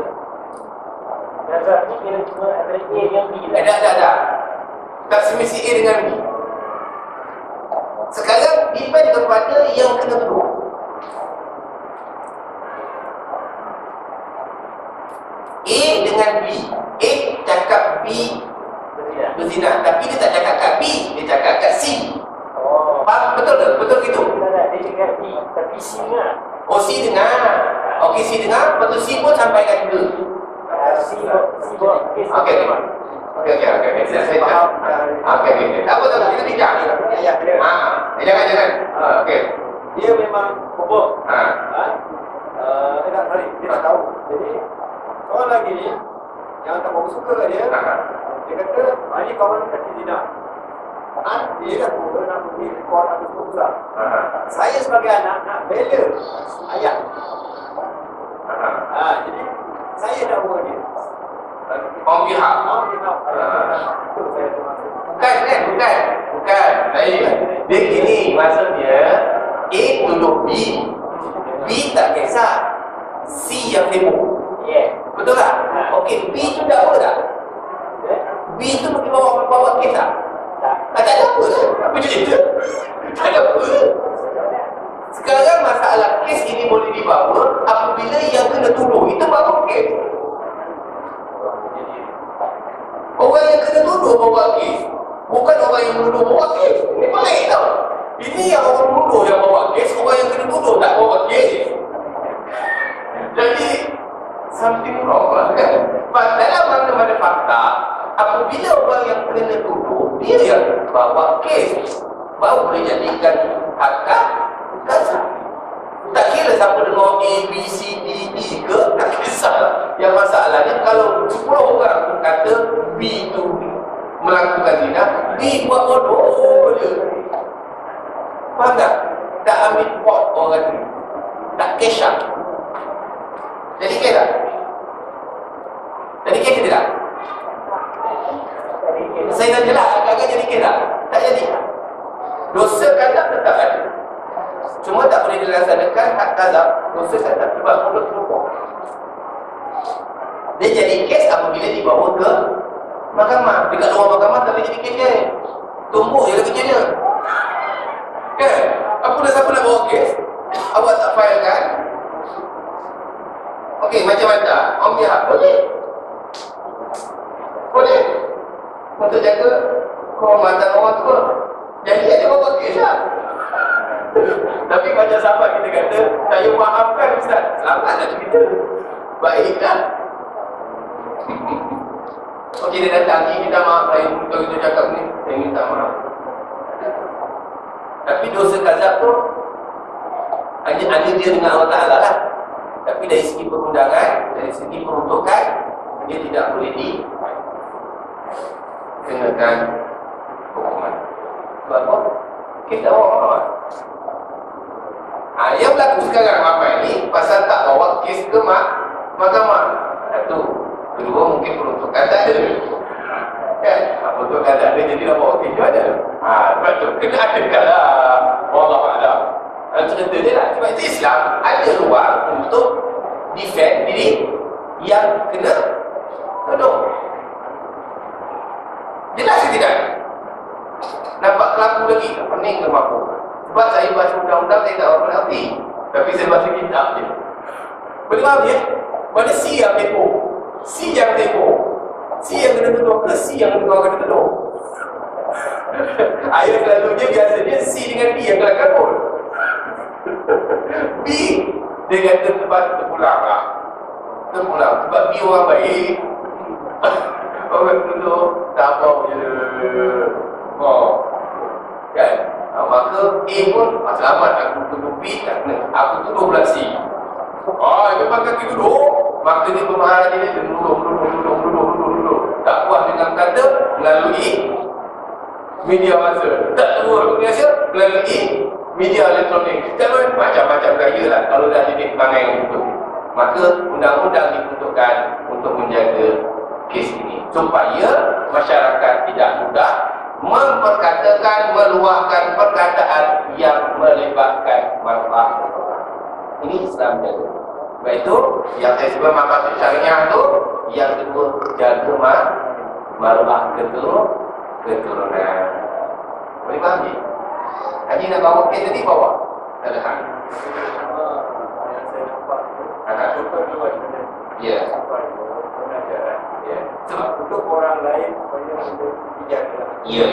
nazar ni kira cuma antara A yang B lah. Ada. Tak semesti A dengan B. Sekarang depend kepada yang kena tuduh. A dengan B. A cakap B berzina, tapi dia tak cakap kat B, dia cakap kat C. Faham? Betul tak? Betul gitu? Dia cakap B, tapi C dengar. Oh, C dengar. Okey, C dengar, lepas tu C pun sampaikan juga. C buat kes. Okey. Saya faham. Okey. Apa tu? Kita bijak ni. Jangan. Okey. Dia memang bobok. Dia tak balik, dia tak tahu. Jadi soal lagi ni yang tak berapa suka dia. Dia kata, ini kawan kaki zina. Dia dah pun nak pergi rekod atau susah. Saya sebagai anak nak bela ayah. Jadi saya dah buat dia. Orang pihak. Bukan. Dia gini, maksudnya A tuduh B. B tak kisah. C yang heboh. Betul tak? Okey, B tu dah apa tak? B tu pergi bawa kes tak? Tak ada apa tu. Apa cerita? Tak ada apa. Sekarang masalah kes ini boleh dibawa apabila yang kena tuduh itu bawa kes. Orang yang kena tuduh bawa kes, bukan orang yang menuduh bawa kes. Ini baik tau. Ini yang orang menuduh yang bawa kes, orang yang kena tuduh tak bawa kes. Jadi something wrong lah kan. Dalam mana-mana fakta, apabila orang yang kena tuduh dia yang bawa kes, baru boleh jadikan hakam kasar. Tak kira siapa dengar A, B, C, D, E ke, tak kisah. Yang masalahnya kalau 10 orang pun kata B tu melakukan zina, B buat bodoh je. Faham tak? Tak ambil pot orang tu, tak kesah. Jadi kes tak? Jadi kes ke tidak? Saya tanya lah, agak-agak jadi kes tak? Tak jadi. Dosa kadang tetap ada. Cuma tak boleh dilaksanakan hak kazab. Dosa kadang sebab mulut terlupa. Dia jadi kes apabila dibawa ke mahkamah. Dekat luar mahkamah tak boleh jadi kes dia. Tumbuk je lah kerjanya. Kan? Apa dah siapa nak bawa kes? Awak tak file kan? Okey, macam-macam. Orang pihak boleh. Untuk jaga kehormatan orang tua. Jadi ada bawa kes lah. Tapi macam sahabat kita kata, saya maafkan Ustaz. Selamatlah kita. Baiklah. Okey, dia datang ni, minta maaf. Saya kita cakap ni, saya minta maaf. Tapi dosa kazab tu hanya dia dengan Allah Ta'ala lah. Tapi dari segi perundangan, dari segi peruntukan, dia tidak boleh dikenakan hukuman. Sebab apa? Kita orang. Yang berlaku sekarang ramai ni pasal tak bawa kes ke mahkamah. Satu. Kedua, mungkin peruntukan tak ada. Kan? Peruntukan tak ada, jadi dah bawa kes tu ada. Sebab tu kena adakan lah. Wallahualam. Cerita dia lah. Sebab itu Islam ada ruang untuk defend diri yang kena tuduh. Jelas ke tidak? Nampak kelaku lagi, pening ke mampu. Sebab saya baca undang-undang, saya tak apa nanti. Tapi saya baca kitab je. Boleh faham ya? Mana C yang tepo? C yang tepo. C yang kena tuduh ke C yang kena tuduh? Ayat selalunya biasanya C dengan D yang kelakar pun. B, dia kata terpulang lah. Terpulang. Sebab B orang baik. Orang tuduh, tak apa je. Kan? Maka A pun, selamat aku tuduh B, tak kena. Aku tuduh pula C. Memang kaki tuduh. Maka dia bermahan dia menuduh. Tak puas dengan kata, melalui media masa. Tak terus biasa, melalui media elektronik. Kalau macam-macam gaya lah kalau dah jadi perangai yang betul. Maka undang-undang dibentukkan untuk menjaga kes ini supaya masyarakat tidak mudah memperkatakan, meluahkan perkataan yang melibatkan maruah. Ini Islam jaga. Sebab itu yang saya sebut maqasid syariah tu, yang kedua jaga maruah keturunan. Boleh faham ni? Haji nak bawa kes tadi bawa. Tak ada hal. Yang saya nampak contoh dua sebenarnya. Ya. Pengajaran. Ya. Sebab untuk orang lain supaya boleh dijaga. Ya.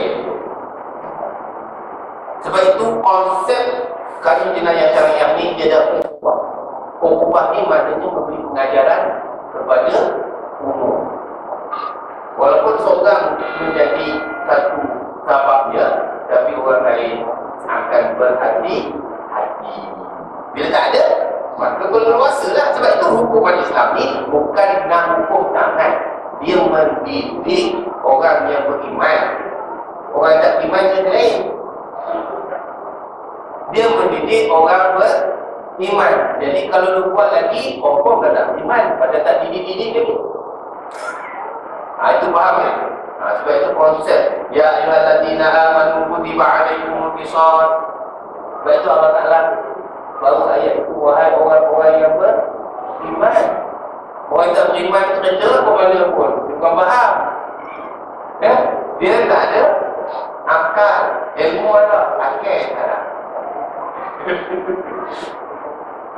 Sebab itu konsep kaji jenayah syariah ni dia ada ukhuwah. Ukhuwah ni maknanya memberi pengajaran kepada umum. Walaupun seorang menjadi satu sababnya, tapi orang lain akan berhati-hati. Bila tak ada, maka berleluasalah. Sebab itu hukuman Islam ni bukan nak hukum tangan. Dia mendidik orang yang beriman. Orang tak beriman je lain. Dia mendidik orang beriman. Jadi kalau dia buat lagi, confirm dah tak beriman. Pada tak didik-didik dia ni. Itu faham ya? Sebab itu konsep ya ayyuhallazina amanu kutiba alaikumul qisas. Sebab itu Allah Ta'ala baru ayat itu, wahai orang-orang yang beriman. Orang tak beriman cerita apa mana pun dia bukan faham. Ya? Dia tak ada akal. Ilmu ada, akal tak ada.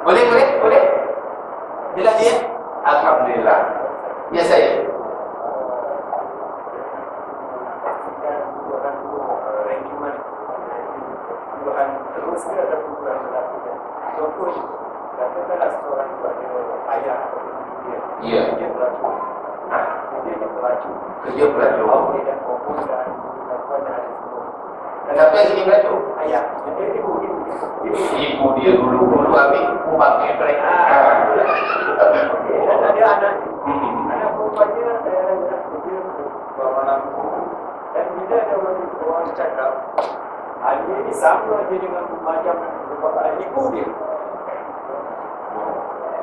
Boleh? Jelas dia? Alhamdulillah. Ya saya. Terus dia ada perubahan berlaku. Contohnya, katakanlah seorang ayah atau Ya. dia pelacur. Dia pelacur. Kerja pelacur. Dia dan kompos dan lakukan ada semua. Siapa yang jadi pelacur? Ayah. Jadi Ibu dia dulu ambil ubat keprek. dan ada anak. Anak perempuannya saya rasa dia bawa lampu. Dan bila ada orang cakap, dia ni sama je dengan macam perkataan ibu dia.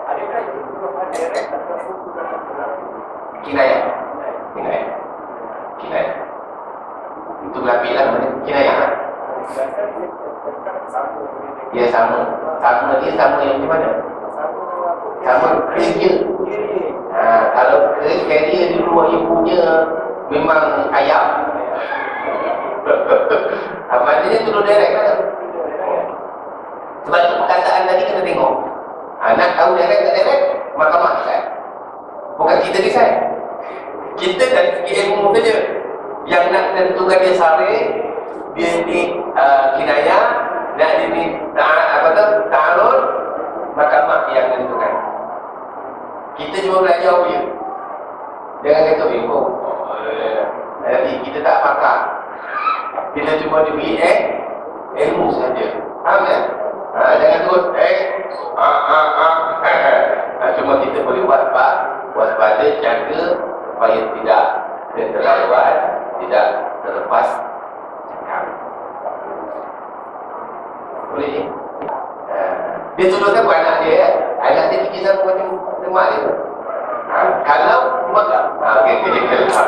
Adakah itu merupakan direct atau bukan berlaku? Kinayah. Itu berlapilah kinayah. Dia sama. Dia sama yang di mana? Sama kerja. Kalau kerja di luar ibunya memang ayam. Maknanya turun direct kan? Sebab itu perkataan tadi kita tengok. Nak tahu direct tak direct, mahkamah decide. Bukan kita decide. Kita dari segi ilmu saja. Yang nak tentukan dia sari, dia ni kinayah, nak dia ni ta'arud, mahkamah yang tentukan. Kita cuma belajar je. Jangan kata nanti kita tak pakar. Kita cuma diberi ilmu saja. Faham tak? Jangan terus cuma kita boleh waspada, jaga supaya tidak keterlaluan, tidak terlepas cakap. Boleh ni? Dia tuduhkan buat anak dia. Anak dia fikir sama macam mak dia. Kalau maka okey, alhamdulillah.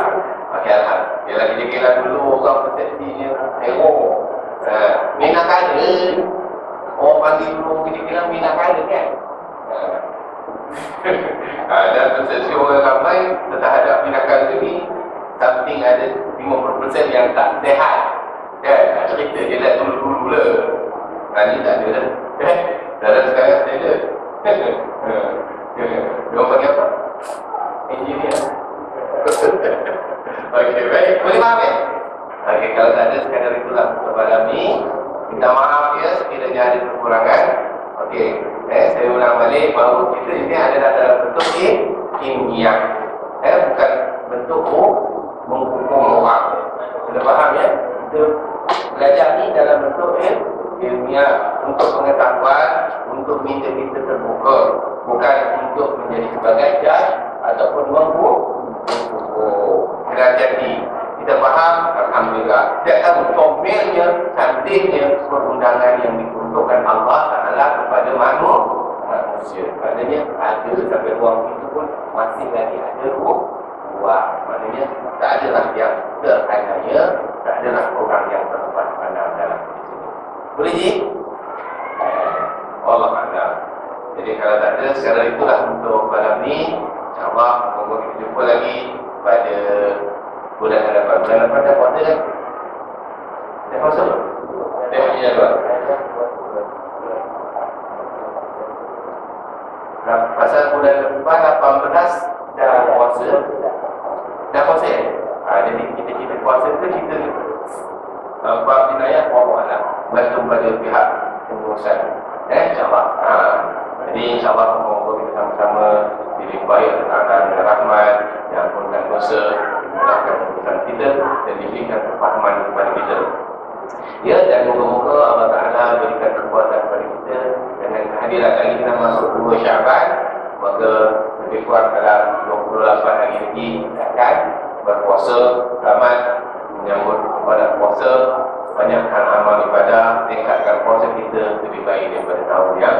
Dia lagi dikira dulu orang persepsinya hero. Minat kaya. Orang panggil dulu kira-kira minat kaya kan. Dan persepsi orang ramai terhadap minat kaya ni something ada 50% yang tak sehat. Kan? Cerita dia dah dulu-dulu lah. Ni tak ada dah. Dalam sekarang tak ada. Dia orang panggil apa? Engineer. Okey, baik. Boleh faham ya? Okey, kalau tak ada sekadar itulah kepada ni. Minta maaf ya sekiranya ada kekurangan. Okey, saya ulang balik bahawa kita ini adalah dalam bentuk ilmiah. Bukan bentuk menghukum orang. Sudah faham ya? Kita belajar ni dalam bentuk ilmiah untuk pengetahuan, untuk minta kita terbuka, bukan untuk menjadi sebagai judge ataupun menghukum. Jadi kita faham, alhamdulillah. Tidak tahu formalnya, cantiknya perundangan yang diperuntukkan Allah Ta'ala kepada manusia. Maknanya ada sampai ruang itu pun masih lagi ada ruang. Maknanya tak adalah yang teraniaya, tak adalah orang yang terlepas pandang dalam di sini. Boleh ji? Allah Ta'ala. Jadi kalau tak ada, sekarang itulah untuk malam ni. InsyaAllah, semoga kita jumpa lagi pada bulan hadapan. Bulan hadapan dah puasa kan? Dah puasa belum? Dah puasa jadual. Pasal bulan depan 18 dah puasa. Dah puasa ya? Jadi kita puasa tu kita bab dinayah Allah bergantung pada pihak pengurusan. InsyaAllah. Jadi insyaAllah semoga kita sama-sama dilimpahi ketenangan dan rahmat, diampunkan dosa, dimudahkan urusan kita dan diberikan kefahaman kepada kita. Ya, dan moga-moga Allah Ta'ala berikan kekuatan kepada kita dengan kehadiran kali kita masuk 2 Syaban. Maka lebih kurang dalam 28 hari lagi kita akan berpuasa, selamat menyambut ibadah puasa, banyakkan amal ibadah, tingkatkan puasa kita lebih baik daripada tahun yang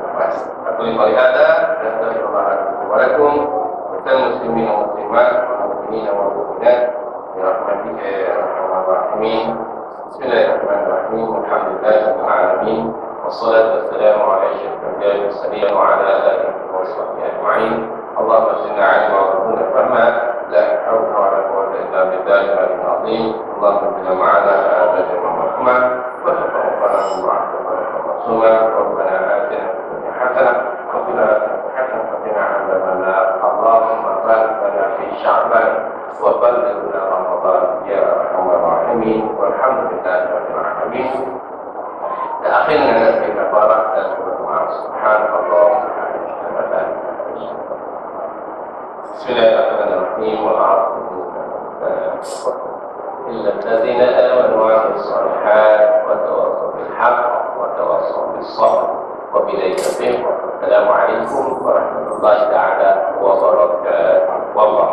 lepas. Aku ni bagi ada dan Assalamualaikum muslimin wa muslimat wa mu'minin wa mu'minat ya rahmatika ya arhamar rahimin. Bismillahirrahmanirrahim. Alhamdulillahirabbil alamin. Wassalatu wassalamu ala asyrafil anbiya'i was mursalin wa ala alihi wa sahbihi ajma'in. Allahumma salli ala Muhammadin fahma la hawla wa la quwwata illa billahi al-'aliyyil 'azhim. Allahumma salli ma'ana ala Muhammad wa taqabbal Rabbana rabbana atina hasanah wa qina hasanah wa qina adzaban nar. Allahumma barik lana fi Sya'ban wa ballighna Ramadan ya arhamar rahimin. Walhamdulillahi rabbil alamin. Akhirnya kita barak dan berdoa. Subhanallah. Bismillahirrahmanirrahim. إلا الذين آمنوا وعملوا الصالحات وتواصوا بالحق وتواصوا بالصبر وبالليل السلام عليكم ورحمة الله تعالى وبركاته. والله